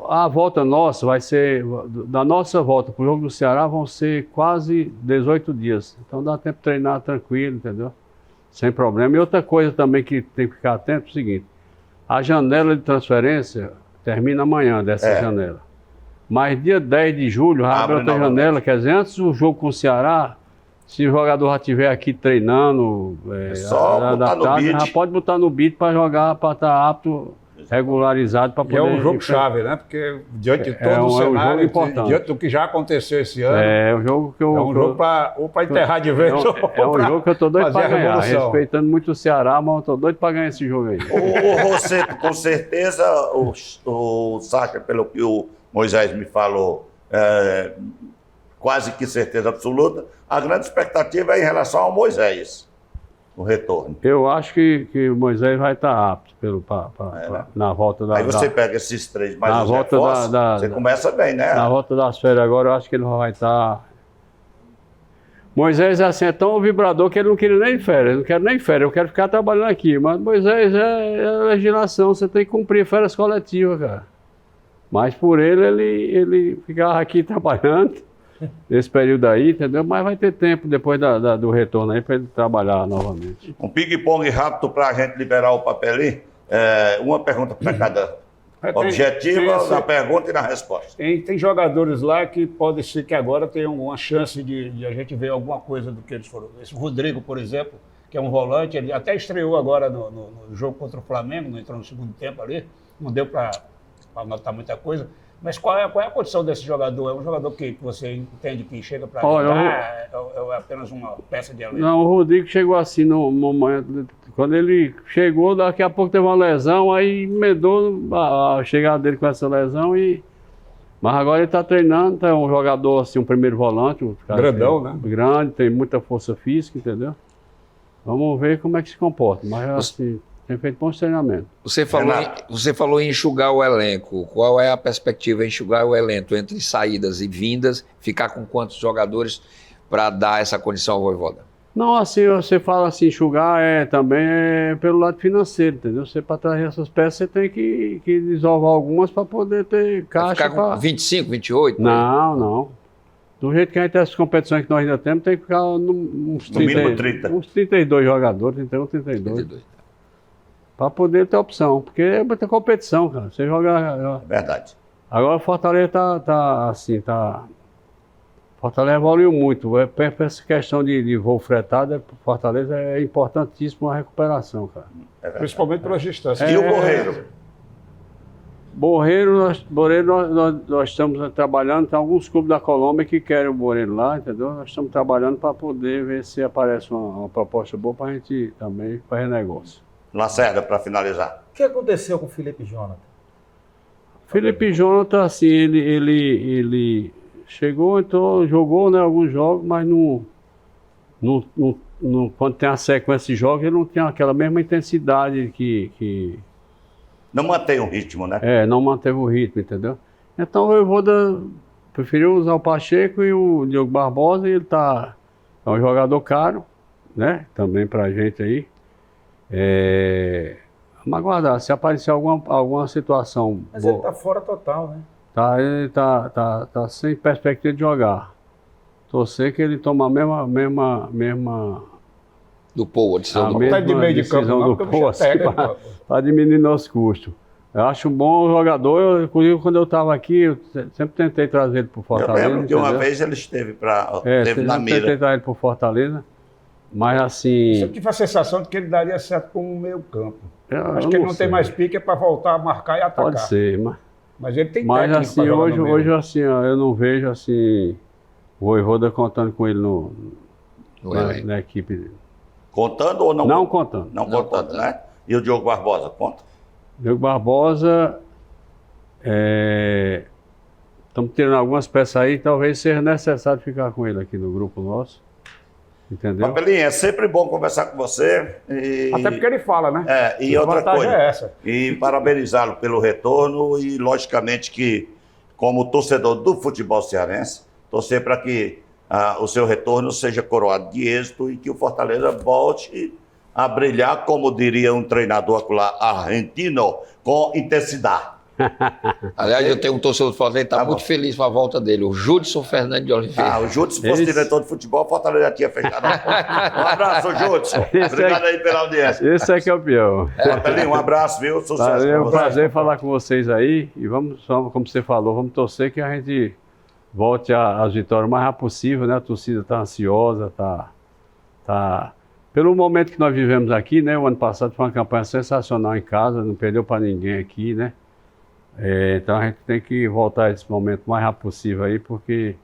a volta nossa vai ser... Da nossa volta pro jogo do Ceará vão ser quase 18 dias. Então dá tempo de treinar tranquilo, entendeu? Sem problema. E outra coisa também que tem que ficar atento é o seguinte. A janela de transferência termina amanhã dessa janela. Mas dia 10 de julho abre outra janela. Quer dizer, antes do jogo com o Ceará, se o jogador já estiver aqui treinando,
só botar no
tarde,
bid.
já pode botar no bid para jogar, para estar apto, regularizado para
E
poder...
é um jogo chave, né? Porque diante de todo o
um
cenário,
jogo importante.
diante do que já aconteceu esse ano,
É um jogo que eu...
é um jogo para enterrar de vez.
É um jogo que eu estou doido
fazer
para
a
ganhar.
revolução.
Respeitando muito o Ceará, mas eu estou doido para ganhar esse jogo aí.
O Rosseto, com certeza, o Sacha, pelo que o Moisés me falou, quase que certeza absoluta, a grande expectativa é em relação ao Moisés, o retorno.
Eu acho que o Moisés vai estar apto na volta da...
Aí você pega esses três mais
na
os
volta
reforços, você
da-
começa bem, né?
Na volta das férias agora, eu acho que ele vai estar... Moisés assim, é tão vibrador que ele não queria nem férias. Eu não quero nem férias, eu quero ficar trabalhando aqui. Mas Moisés é legislação, você tem que cumprir férias coletivas, cara. Mas por ele ficava aqui trabalhando nesse período aí, entendeu? Mas vai ter tempo depois do retorno aí para ele trabalhar novamente.
Um ping-pong rápido para a gente liberar o papelinho. Uma pergunta para cada objetiva, na pergunta e na resposta.
Tem jogadores lá que pode ser que agora tenham alguma chance de a gente ver alguma coisa do que eles foram. Esse Rodrigo, por exemplo, que é um volante, ele até estreou agora no jogo contra o Flamengo, não entrou no segundo tempo ali, não deu para notar muita coisa. Mas qual é a condição desse jogador? É um jogador que você entende que chega para ajudar? É apenas uma peça de elenco?
Não, o Rodrigo chegou assim no momento. Quando ele chegou, daqui a pouco teve uma lesão, aí emendou a chegada dele com essa lesão mas agora ele está treinando, é um jogador assim, um primeiro volante, um cara
grandão, né?
Grande, tem muita força física, entendeu? Vamos ver como é que se comporta. Mas assim, tem feito bons treinamentos.
Você falou em enxugar o elenco. Qual é a perspectiva em enxugar o elenco entre saídas e vindas? Ficar com quantos jogadores para dar essa condição ao Vojvoda?
Não, assim, você fala assim, enxugar também pelo lado financeiro, entendeu? Você, para trazer essas peças, você tem que desovar algumas para poder ter caixa.
Ficar com 25, 28?
Não. Do jeito que a gente tem essas competições que nós ainda temos, tem que ficar uns
No mínimo 30.
uns 32 jogadores, 31, 32. Para poder ter opção. Porque é muita competição, cara. Você joga.
Verdade.
Agora o Fortaleza Fortaleza evoluiu muito. Essa questão de voo fretado, Fortaleza é importantíssimo a recuperação, cara.
É verdade.
Principalmente pelas distâncias.
E o Borreiro?
Borreiro, nós estamos trabalhando, tem alguns clubes da Colômbia que querem o Borreiro lá, entendeu? Nós estamos trabalhando para poder ver se aparece uma proposta boa para a gente também fazer negócio.
Lacerda, para finalizar.
O que aconteceu com o Felipe Jonathan?
Felipe Jonathan, assim, ele chegou, então jogou, né, alguns jogos, mas quando tem a sequência de jogos, ele não tem aquela mesma intensidade que
Não mantém o ritmo, né?
não manteve o ritmo, entendeu? Então o Voivoda preferiu usar o Pacheco e o Diogo Barbosa, e ele é um jogador caro, né, também pra gente aí. Vamos aguardar, se aparecer alguma situação
Mas
boa.
ele tá fora total, né?
Ele tá sem perspectiva de jogar. Torcer que ele toma a mesma
Do Paul, a decisão do Paul.
Tá de meio de campo,
decisão
não,
do
porque o bicho
Paul,
é técnico,
assim, para diminuir nosso custo. Eu acho um bom jogador, inclusive quando eu estava aqui, eu sempre tentei trazer ele para o
Eu
Fortaleza.
lembro que uma
entendeu?
vez ele esteve
Sempre
na
tentei
mira.
trazer ele para o Fortaleza, mas assim...
Eu tive a sensação de que ele daria certo como meio campo.
eu
Acho que ele não
sei.
tem mais pique para voltar a marcar e atacar.
Pode ser,
Mas ele tem
mas
técnico
assim,
pra jogar no meio.
hoje assim, ó, eu não vejo assim, o Voivoda contando com ele na equipe.
Contando ou não?
Não contando.
Não
Não
contando,
contando.
né? E o Diogo Barbosa, conta?
Diogo Barbosa, estamos tirando algumas peças aí, talvez seja necessário ficar com ele aqui no grupo nosso, entendeu?
Papelinho, é sempre bom conversar com você.
Até porque ele fala, né?
E
A
outra
vantagem
coisa.
é essa.
E parabenizá-lo pelo retorno e, logicamente, que, como torcedor do futebol cearense, torcer para que o seu retorno seja coroado de êxito e que o Fortaleza volte a brilhar, como diria um treinador argentino, com intensidade.
Aliás, eu tenho um torcedor do Fortaleza que está
Tá
muito
bom.
feliz com a volta dele, o Judson Fernandes de Oliveira.
O Júlio, se fosse
Esse-
diretor de futebol, o Fortaleza já tinha fechado. Um abraço, Júlio. Obrigado aí pela audiência.
Esse é campeão.
Papelinho, um abraço, viu? Sucesso
Valeu, é
pra
um
você.
prazer falar com vocês aí. E vamos, como você falou, vamos torcer que a gente volte às vitórias o mais rápido possível, né? A torcida está ansiosa, tá. Pelo momento que nós vivemos aqui, né? O ano passado foi uma campanha sensacional em casa, não perdeu para ninguém aqui, né? Então a gente tem que voltar a esse momento o mais rápido possível aí, porque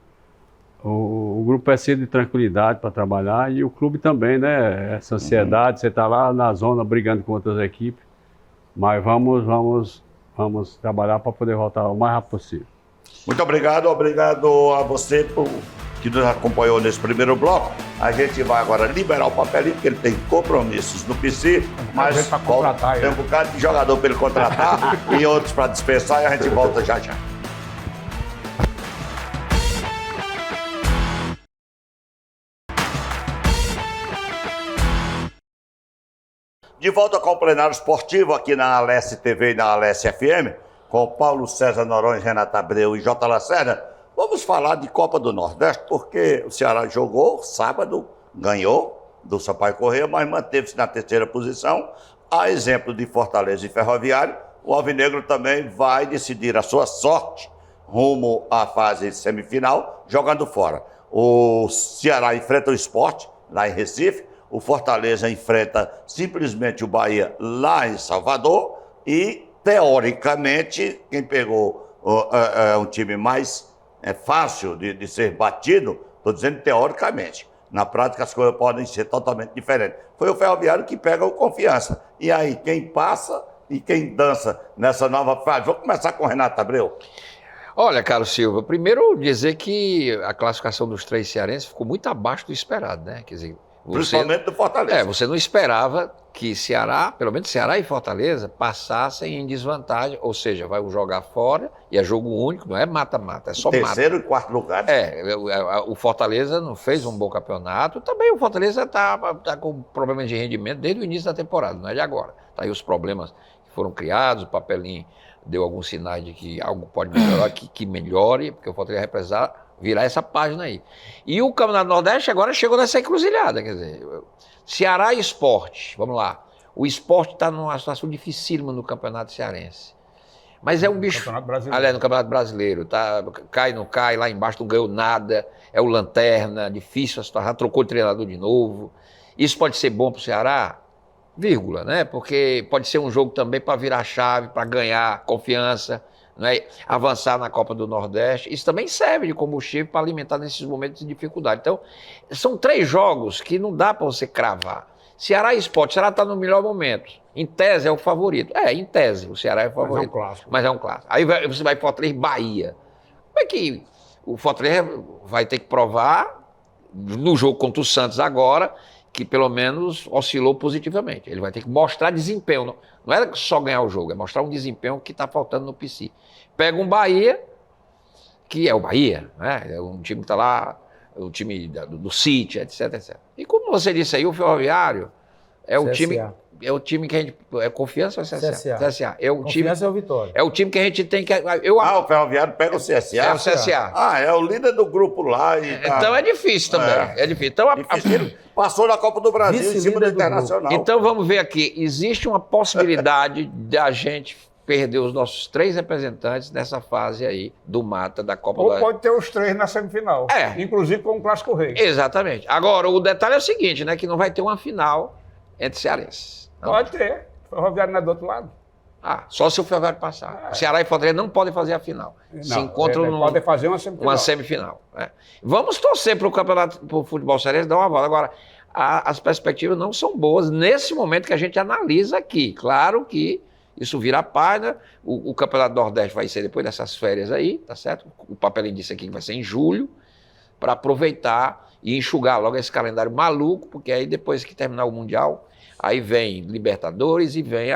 o grupo precisa de tranquilidade para trabalhar e o clube também, né? Essa ansiedade, você está lá na zona brigando com outras equipes, mas vamos trabalhar para poder voltar o mais rápido possível.
Muito obrigado a você que nos acompanhou nesse primeiro bloco. A gente vai agora liberar o Papelinho, porque ele tem compromissos no PC, mas
gente pra contratar aí,
tem um
né?
bocado de jogador para ele contratar e outros para dispensar, e a gente volta já já. De volta com o plenário esportivo aqui na Alesse TV e na Alesse FM, com Paulo César Noronha, Renata Abreu e J. Lacerda. Vamos falar de Copa do Nordeste, porque o Ceará jogou sábado, ganhou do Sampaio Corrêa, mas manteve-se na terceira posição. A exemplo de Fortaleza e Ferroviário, o Alvinegro também vai decidir a sua sorte rumo à fase semifinal, jogando fora. O Ceará enfrenta o Sport, lá em Recife. O Fortaleza enfrenta simplesmente o Bahia lá em Salvador. E, teoricamente, quem pegou um time mais fácil de ser batido, estou dizendo teoricamente. Na prática, as coisas podem ser totalmente diferentes. Foi o Ferroviário que pega o Confiança. E aí, quem passa e quem dança nessa nova fase? Vou começar com o Renato Abreu.
Olha, Carlos Silva, primeiro dizer que a classificação dos três cearenses ficou muito abaixo do esperado, né? Quer dizer,
Principalmente do Fortaleza.
você não esperava que Ceará, pelo menos Ceará e Fortaleza, passassem em desvantagem, ou seja, vai jogar fora, e é jogo único, não é mata-mata, é só mata.
Terceiro e quarto lugar.
O Fortaleza não fez um bom campeonato, também o Fortaleza está com problemas de rendimento desde o início da temporada, não é de agora. Tá aí os problemas que foram criados, o Papelinho deu alguns sinais de que algo pode melhorar, que melhore, porque o Fortaleza vai precisar virar essa página aí. E o Campeonato Nordeste agora chegou nessa encruzilhada, quer dizer, Ceará e Sport, vamos lá. O Sport está numa situação dificílima no Campeonato Cearense. Mas é um bicho. Aliás, no Campeonato Brasileiro. Tá, cai, não cai, lá embaixo não ganhou nada. É o Lanterna, difícil a situação, trocou de treinador de novo. Isso pode ser bom para o Ceará? Vírgula, né? Porque pode ser um jogo também para virar chave, para ganhar confiança, né? Avançar na Copa do Nordeste. Isso também serve de combustível para alimentar nesses momentos de dificuldade. Então, são 3 jogos que não dá para você cravar. Ceará e Sport, o Ceará está no melhor momento. Em tese é o favorito. Em tese, o Ceará é o favorito.
Mas é um clássico.
Mas é um clássico. Aí você vai Fortaleza e Bahia. Como é que o Fortaleza vai ter que provar no jogo contra o Santos agora que pelo menos oscilou positivamente. Ele vai ter que mostrar desempenho. Não é só ganhar o jogo, é mostrar um desempenho que está faltando no PC. Pega um Bahia, que é o Bahia, né? É um time que está lá, o time do City, etc, etc. E como você disse aí, o Ferroviário é o time que a gente... É Confiança ou CSA? CSA. É o
Confiança é o Vitória.
É o time que a gente tem que...
o Ferroviário pega o CSA?
É o CSA.
É o líder do grupo lá. E tá.
Então é difícil também. É difícil. Então,
passou na Copa do Brasil em cima do Internacional.
Então vamos ver aqui. Existe uma possibilidade da gente perder os nossos 3 representantes nessa fase aí do mata da Copa do Brasil.
Ou pode ter os 3 na semifinal. Inclusive com o Clássico Rei.
Exatamente. Agora, o detalhe é o seguinte, né? Que não vai ter uma final entre cearenses. Não.
Pode ter. O Ferroviário não é do outro lado.
Só se o Ferroviário passar. Ceará e Fortaleza não podem fazer a final. Se encontram
podem fazer uma
semifinal. Vamos torcer para o campeonato, para o futebol cearense dar uma volta. Agora, as perspectivas não são boas nesse momento que a gente analisa aqui. Claro que isso vira a página. O campeonato Nordeste vai ser depois dessas férias aí, tá certo? O papelinho disse aqui que vai ser em julho, para aproveitar e enxugar logo esse calendário maluco, porque aí depois que terminar o Mundial, aí vem Libertadores e vem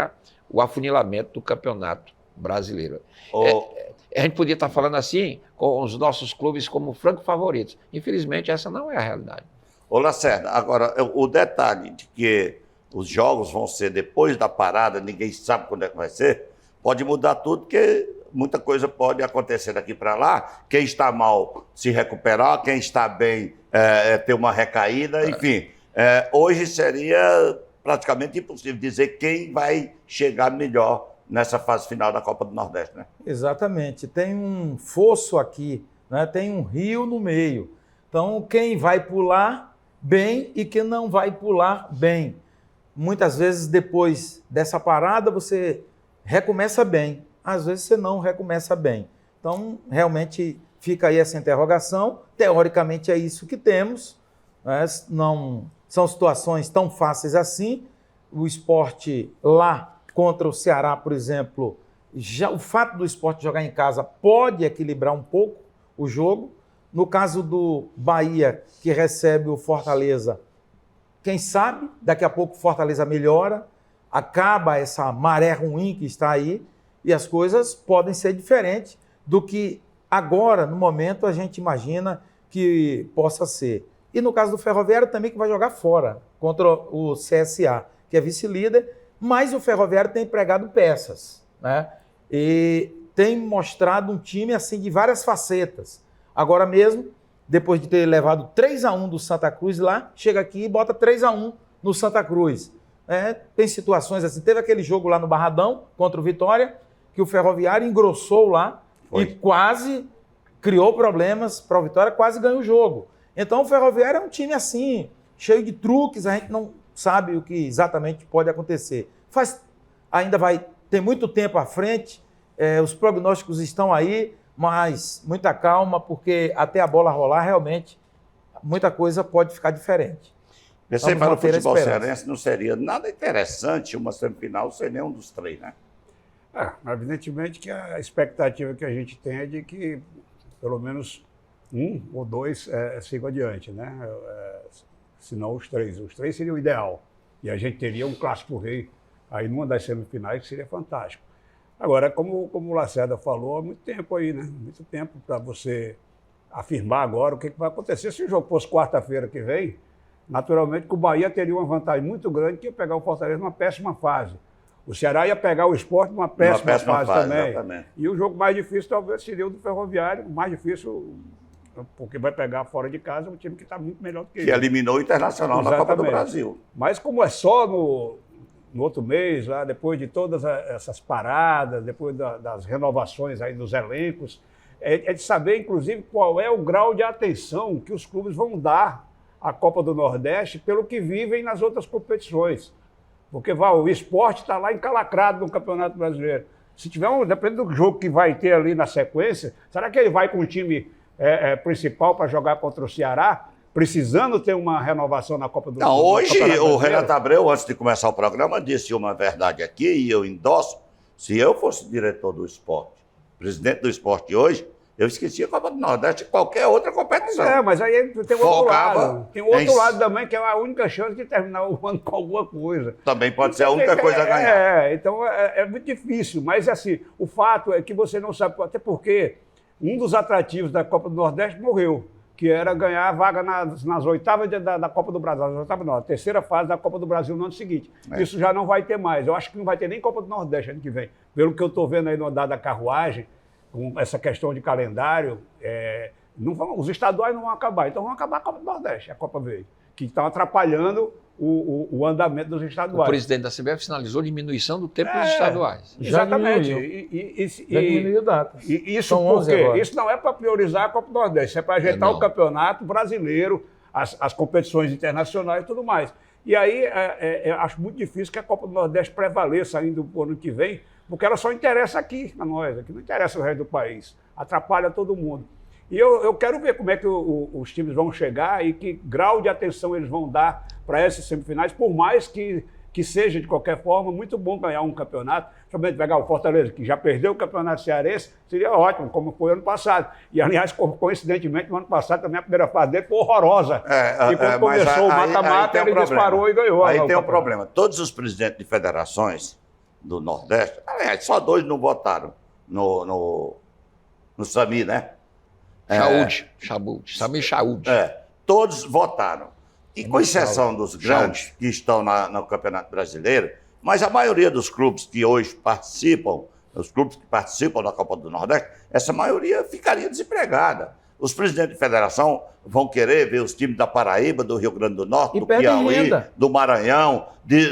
o afunilamento do Campeonato Brasileiro. A gente podia estar falando assim com os nossos clubes como franco favoritos. Infelizmente, essa não é a realidade.
Ô, Lacerda, agora, o detalhe de que os jogos vão ser depois da parada, ninguém sabe quando é que vai ser, pode mudar tudo, porque muita coisa pode acontecer daqui para lá. Quem está mal se recuperar, quem está bem ter uma recaída, enfim. Hoje seria praticamente impossível dizer quem vai chegar melhor nessa fase final da Copa do Nordeste, né?
Exatamente. Tem um fosso aqui, né? Tem um rio no meio. Então, quem vai pular bem e quem não vai pular bem. Muitas vezes, depois dessa parada, você recomeça bem. Às vezes, você não recomeça bem. Então, realmente, fica aí essa interrogação. Teoricamente, é isso que temos. Né? Não são situações tão fáceis assim. O Sport lá contra o Ceará, por exemplo, já o fato do Sport jogar em casa pode equilibrar um pouco o jogo. No caso do Bahia, que recebe o Fortaleza, quem sabe, daqui a pouco o Fortaleza melhora, acaba essa maré ruim que está aí e as coisas podem ser diferentes do que agora, no momento, a gente imagina que possa ser. E no caso do Ferroviário também, que vai jogar fora contra o CSA, que é vice-líder, mas o Ferroviário tem empregado peças, né? E tem mostrado um time assim de várias facetas. Agora mesmo, depois de ter levado 3-1 do Santa Cruz lá, chega aqui e bota 3-1 no Santa Cruz. Tem situações assim. Teve aquele jogo lá no Barradão contra o Vitória, que o Ferroviário engrossou lá e quase criou problemas para o Vitória, quase ganhou o jogo. Então o Ferroviário é um time assim, cheio de truques, a gente não sabe o que exatamente pode acontecer. Ainda vai ter muito tempo à frente, os prognósticos estão aí, mas muita calma, porque até a bola rolar, realmente, muita coisa pode ficar diferente.
Pensei para o futebol cearense não seria nada interessante uma semifinal sem nenhum dos 3, né?
Evidentemente que a expectativa que a gente tem é de que pelo menos 1 ou 2 sigam adiante, né? Se não os 3. Os 3 seria o ideal. E a gente teria um Clássico Rei aí numa das semifinais, que seria fantástico. Agora, como o Lacerda falou, há muito tempo aí, né? Muito tempo para você afirmar agora o que vai acontecer. Se o jogo fosse quarta-feira que vem, naturalmente que o Bahia teria uma vantagem muito grande, que ia pegar o Fortaleza numa péssima fase. O Ceará ia pegar o Sport numa péssima fase também.
Exatamente.
E o jogo mais difícil talvez seria o do Ferroviário, o mais difícil, porque vai pegar fora de casa um time que está muito melhor do que
Que
ele.
eliminou o Internacional na Copa do
Exatamente.
Brasil.
Mas como é só no outro mês, lá, depois de todas essas paradas, depois das renovações aí dos elencos, é de saber, inclusive, qual é o grau de atenção que os clubes vão dar à Copa do Nordeste pelo que vivem nas outras competições. Porque o esporte está lá encalacrado no Campeonato Brasileiro. Se tiver depende do jogo que vai ter ali na sequência, será que ele vai com o time principal para jogar contra o Ceará, precisando ter uma renovação na Copa do
Não, hoje
Campeonato
o
Brasileiro?
Renato Abreu, antes de começar o programa, disse uma verdade aqui e eu endosso. Se eu fosse diretor do esporte, presidente do esporte hoje, eu esquecia a Copa do Nordeste e qualquer outra competição.
Mas aí tem o outro
Focava
lado. Tem o outro
em-
lado também, que é a única chance de terminar o ano com alguma coisa.
Também pode ser a única coisa a ganhar.
Então é muito difícil. Mas assim, o fato é que você não sabe, até porque um dos atrativos da Copa do Nordeste morreu, que era ganhar a vaga nas oitavas da Copa do Brasil. Nas oitavas não, a terceira fase da Copa do Brasil no ano seguinte. Isso já não vai ter mais. Eu acho que não vai ter nem Copa do Nordeste ano que vem. Pelo que eu estou vendo aí no andar da carruagem, com essa questão de calendário, os estaduais não vão acabar. Então vão acabar a Copa do Nordeste, a Copa veio, que estão atrapalhando o andamento dos
O
estaduais.
presidente da CBF sinalizou diminuição do tempo dos estaduais.
Já
Exatamente.
diminuiu. Já diminuiu datas.
E isso
São 11
porque
agora.
isso não é para priorizar a Copa do Nordeste, é para ajeitar
Não.
o campeonato brasileiro, as competições internacionais e tudo mais. E aí eu acho muito difícil que a Copa do Nordeste prevaleça ainda o ano que vem, porque ela só interessa aqui a nós, aqui não interessa o resto do país, atrapalha todo mundo. E eu quero ver como é que os times vão chegar e que grau de atenção eles vão dar para essas semifinais, por mais que seja, de qualquer forma, muito bom ganhar um campeonato. Principalmente pegar o Fortaleza, que já perdeu o campeonato cearense, seria ótimo, como foi ano passado. E, aliás, coincidentemente, no ano passado também a primeira fase dele foi horrorosa. E quando
mas
começou o
aí
mata-mata,
tem um
ele
problema.
disparou e ganhou.
Aí
o
tem um
campeonato.
problema. Todos os presidentes de federações do Nordeste, aliás, só 2 não votaram no Sami, né?
Sami Chaúde.
Todos votaram. E com exceção dos grandes que estão no Campeonato Brasileiro, mas a maioria dos clubes que hoje participam, os clubes que participam da Copa do Nordeste, essa maioria ficaria desempregada. Os presidentes de federação vão querer ver os times da Paraíba, do Rio Grande do Norte,
E
do
perdem
Piauí,
renda.
do Maranhão, de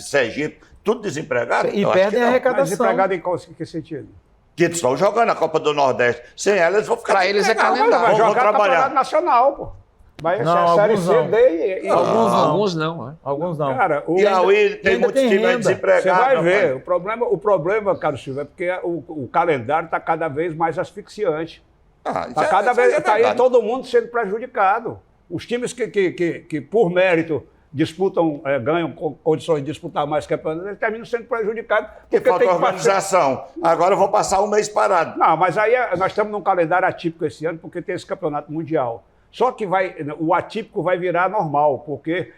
Sergipe, tudo desempregado.
E
Eu acho
perdem
que
a
não.
arrecadação.
Mas desempregado em que sentido?
Que estão jogando a Copa do Nordeste. Sem elas, eles vão ficar
Pra eles é
desempregados.
calendário.
Vai
Vão
jogar
trabalhar.
campeonato nacional, pô. Vai
Não,
ser a Série
alguns
C,
não.
D e
Alguns não.
Alguns não, né?
Alguns não.
Cara,
Piauí tem
ainda
muitos
tem
times aí
renda.
você
desempregados.
vai ver.
rapaz.
O problema, Carlos Silva, é porque o calendário está cada vez mais asfixiante.
Isso
Está cada
isso
vez
é
tá aí
verdade.
todo mundo sendo prejudicado. Os times que por mérito, disputam, ganham condições de disputar mais campeonatos, eles terminam sendo prejudicados.
Porque falta
que
organização. Agora eu vou passar um mês parado.
Não, mas aí nós estamos num calendário atípico esse ano, porque tem esse campeonato mundial. Só que o atípico vai virar normal, porque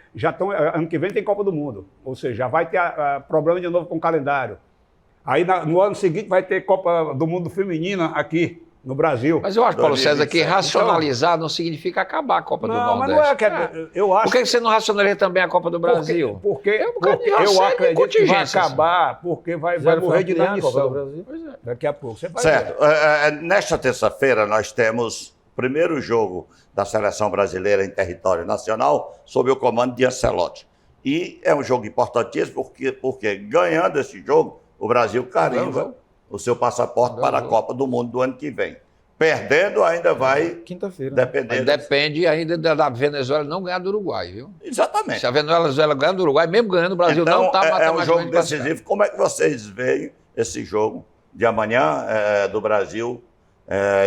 ano que vem tem Copa do Mundo. Ou seja, já vai ter problema de novo com o calendário. Aí no ano seguinte vai ter Copa do Mundo Feminina aqui no Brasil.
Mas eu acho, Paulo César, que
2027.
racionalizar não significa acabar a Copa do
Não, mas
Nordeste.
não é que eu acho
Por que você não racionaliza também a Copa do Brasil?
Porque
um bocado de
eu
assédio e
acredito que vai
contingência,
acabar, porque vai
Zero
morrer de
campeão, Copa do
inanição.
Brasil.
Pois é.
Daqui a pouco. Você vai
Certo.
ver.
Nesta terça-feira nós temos o primeiro jogo da seleção brasileira em território nacional sob o comando de Ancelotti. E é um jogo importantíssimo porque ganhando esse jogo, o Brasil carimba o seu passaporte para a Copa do Mundo do ano que vem. Perdendo, ainda vai
Quinta-feira.
depender.
Mas depende ainda da Venezuela não ganhar do Uruguai, viu?
Exatamente.
Se a Venezuela ganhar do Uruguai, mesmo ganhando, o Brasil
Então,
não está
é um
matematicamente
jogo
classificado.
decisivo. Como é que vocês veem esse jogo de amanhã do Brasil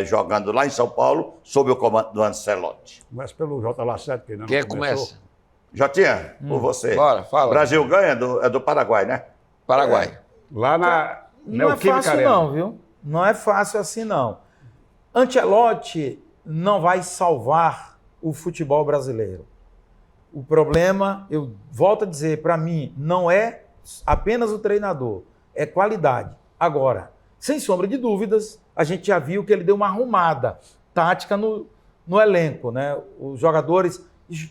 jogando lá em São Paulo, sob o comando do Ancelotti?
Começa pelo J. Lacerda, que ainda não
Quem é que
começou.
começa?
Jotinha, por você.
Bora, fala.
O Brasil ganha do Paraguai, né?
Paraguai.
Lá na
Não é
Neoquímica
fácil
Arena.
não, viu? Não é fácil assim não. Ancelotti não vai salvar o futebol brasileiro. O problema, eu volto a dizer, para mim, não é apenas o treinador, é qualidade. Agora, sem sombra de dúvidas, a gente já viu que ele deu uma arrumada tática no elenco, né? Os jogadores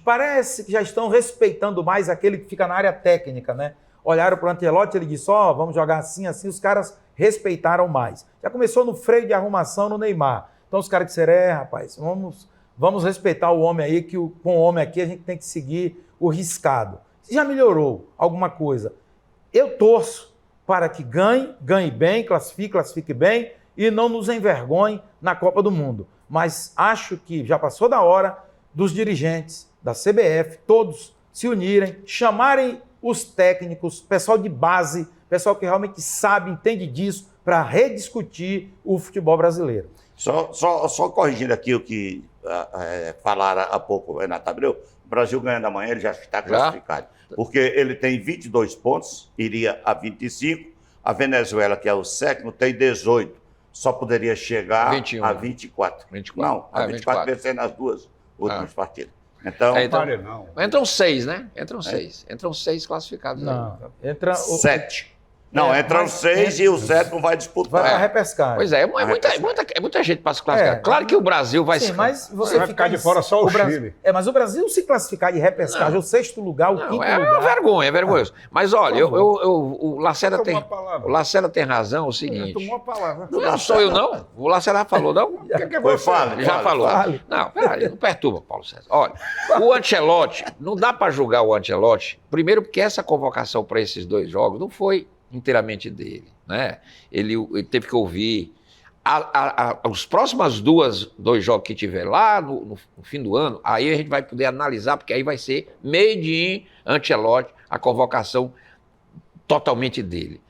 parece que já estão respeitando mais aquele que fica na área técnica, né? olharam para o Ancelotti, ele disse, vamos jogar assim, assim, os caras respeitaram mais. Já começou no freio de arrumação no Neymar. Então os caras disseram, rapaz, vamos respeitar o homem aí, que com o homem aqui a gente tem que seguir o riscado. Já melhorou alguma coisa? Eu torço para que ganhe bem, classifique bem e não nos envergonhe na Copa do Mundo. Mas acho que já passou da hora dos dirigentes da CBF, todos se unirem, chamarem os técnicos, pessoal de base, pessoal que realmente sabe, entende disso, para rediscutir o futebol brasileiro.
Só corrigindo aqui o que falaram há pouco o Renato Abreu, o Brasil ganhando amanhã, ele já está classificado. Porque ele tem 22 pontos, iria a 25, a Venezuela, que é o sétimo, tem 18. Só poderia chegar
21,
a 24.
24.
Não, a 24 vencendo as duas últimas partidas. Então,
Não.
Entram 6, né? Entram 6. Entram 6 classificados.
Não,
aí.
entra
7. Não, entram
mas
6 e o sétimo vai disputar.
vai para repescagem.
Pois é, é muita gente para se classificar. Claro que o Brasil vai
Sim,
se...
mas você
Vai ficar de fora só o Chile.
Mas o Brasil se classificar de repescagem, o 6º lugar, o 5º
Não,
lugar.
é vergonha, é vergonhoso. Mas olha, o Lacerda
Tomou
tem,
a palavra.
o Lacerda tem razão, é o seguinte.
Tomou a palavra.
Não sou eu, não. O Lacerda falou, não?
O que é
Foi
você?
fala.
Ele já falou.
fale.
Não, peraí, não perturba, Paulo César. Olha, o Ancelotti, não dá para julgar o Ancelotti, primeiro porque essa convocação para esses 2 jogos não foi inteiramente dele, né? Ele teve que ouvir. Os próximos 2 jogos que tiver lá no fim do ano, aí a gente vai poder analisar, porque aí vai ser made in Ancelotti, a convocação totalmente dele.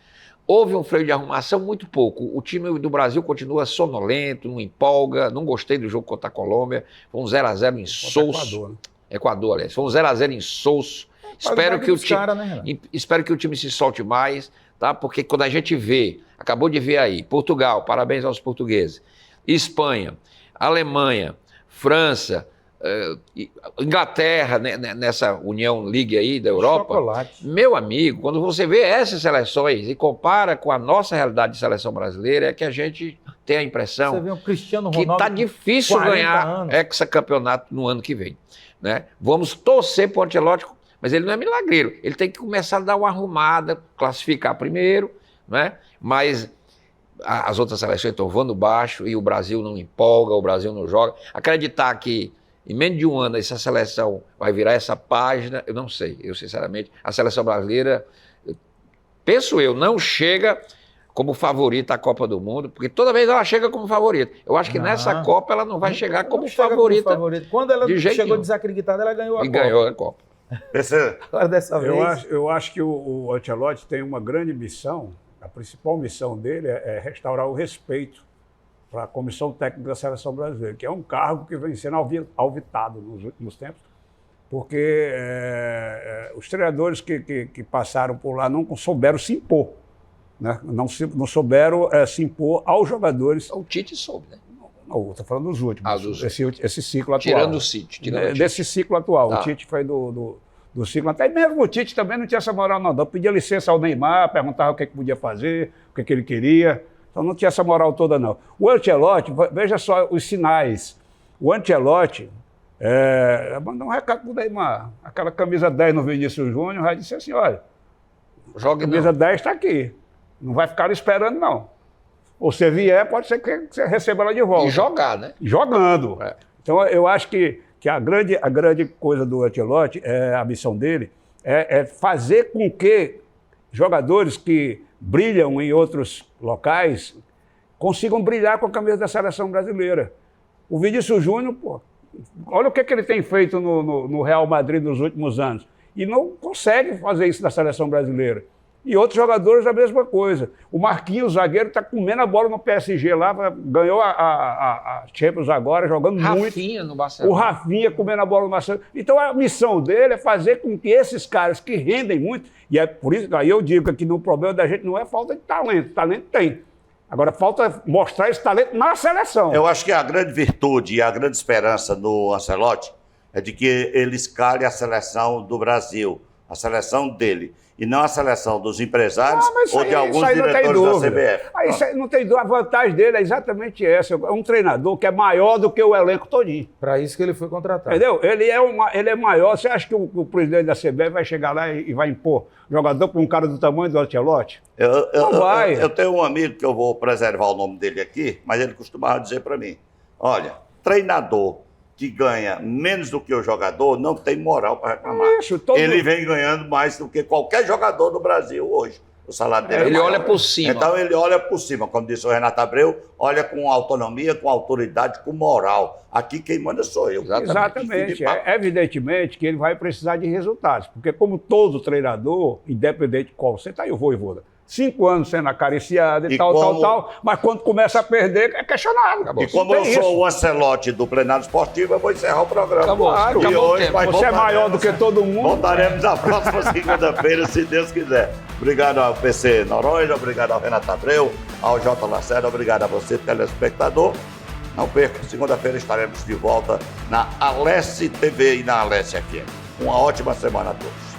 Houve um freio de arrumação muito pouco. O time do Brasil continua sonolento, não empolga. Não gostei do jogo contra a Colômbia. Foi um 0x0 insosso.
Equador, né?
Equador, aliás. Foi um 0x0 insosso. Espero que o time se solte mais, tá? Porque quando a gente vê, acabou de ver aí, Portugal, parabéns aos portugueses, Espanha, Alemanha, França, Inglaterra, né, nessa União League aí da Europa,
Chocolate.
meu amigo, quando você vê essas seleções e compara com a nossa realidade de seleção brasileira, é que a gente tem a
Você
impressão
vê o Cristiano
que
Ronaldo
está difícil
40
ganhar
anos.
hexacampeonato no ano que vem, né? Vamos torcer para o Ancelotti, mas ele não é milagreiro. Ele tem que começar a dar uma arrumada, classificar primeiro, né? Mas as outras seleções estão voando baixo e o Brasil não empolga, o Brasil não joga. Acreditar que em menos de um ano essa seleção vai virar essa página, eu não sei. Eu, sinceramente, a seleção brasileira, penso eu, não chega como favorita à Copa do Mundo, porque toda vez ela chega como favorita. Eu acho que nessa Copa ela não vai chegar como favorita.
Quando ela
de jeito
chegou
nenhum.
desacreditada, ela ganhou a
E
Copa.
ganhou a Copa.
Agora dessa vez...
Eu acho que o Ancelotti tem uma grande missão. A principal missão dele é restaurar o respeito para a comissão técnica da seleção brasileira, que é um cargo que vem sendo alvitado nos últimos tempos, porque os treinadores que passaram por lá não souberam se impor, né? Não souberam se impor aos jogadores.
O Tite soube, né?
Não, estou falando dos últimos,
dos
esse ciclo atual.
Tirando o Tite.
Desse ciclo atual.
Tá.
O Tite foi do ciclo. Até mesmo o Tite também não tinha essa moral, não. Pedia licença ao Neymar, perguntava o que podia fazer, o que ele queria. Então não tinha essa moral toda, não. O Ancelotti, veja só os sinais. O Ancelotti mandou um recado pro Neymar. Aquela camisa 10 no Vinícius Júnior, já disse assim, olha,
Jogue
a camisa
não.
10 está aqui. Não vai ficar esperando, não. Ou você vier, pode ser que você receba ela de volta.
E jogar, né?
Jogando.
É.
Então, eu acho que a grande coisa do Ancelotti, a missão dele, é fazer com que jogadores que brilham em outros locais consigam brilhar com a camisa da seleção brasileira. O Vinícius Júnior, pô, olha o que ele tem feito no Real Madrid nos últimos anos. E não consegue fazer isso na seleção brasileira. E outros jogadores a mesma coisa. O Marquinhos, o zagueiro, está comendo a bola no PSG lá, ganhou a Champions agora, jogando muito.
Rafinha no Barcelona.
O Rafinha comendo a bola no Barcelona. Então a missão dele é fazer com que esses caras que rendem muito, e é por isso que aí eu digo que no problema da gente não é falta de talento tem. Agora falta mostrar esse talento na seleção.
Eu acho que a grande virtude e a grande esperança do Ancelotti é de que ele escale a seleção do Brasil, a seleção dele. e não a seleção dos empresários
Mas isso
ou de alguns
isso aí não tem
diretores da
dúvida.
CBF.
Aí isso aí não tem dúvida. A vantagem dele é exatamente essa. É um treinador que é maior do que o elenco todinho.
Para isso que ele foi contratado.
Entendeu? Ele é maior. Você acha que o presidente da CBF vai chegar lá e vai impor jogador para um cara do tamanho do Ancelotti? Não vai.
Eu tenho um amigo que eu vou preservar o nome dele aqui, mas ele costumava dizer para mim, olha, treinador que ganha menos do que o jogador não tem moral para reclamar.
Isso, todo
Ele
mundo.
vem ganhando mais do que qualquer jogador do Brasil hoje. O salário dele é
Ele
maior.
olha por cima.
Então ele olha por cima, como disse o Renato Abreu, olha com autonomia, com autoridade, com moral. Aqui quem manda sou eu.
Exatamente. Evidentemente que ele vai precisar de resultados, porque como todo treinador, independente de qual, você está aí o Vojvoda, 5 anos sendo acariciado e
E
tal,
como-
tal, mas quando começa a perder, é questionado.
E como eu sou o Ancelotti do plenário esportivo, eu vou encerrar o programa.
Acabou.
Claro.
E
Acabou o
hoje
tempo.
nós
Você é maior do
voltaremos-
que todo mundo.
Voltaremos na próxima segunda-feira, se Deus quiser. Obrigado ao PC Noronha, obrigado ao Renato Abreu, ao J. Lacerda, obrigado a você, telespectador. Não perca, segunda-feira estaremos de volta na Alesse TV e na Alesse FM. Uma ótima semana a todos.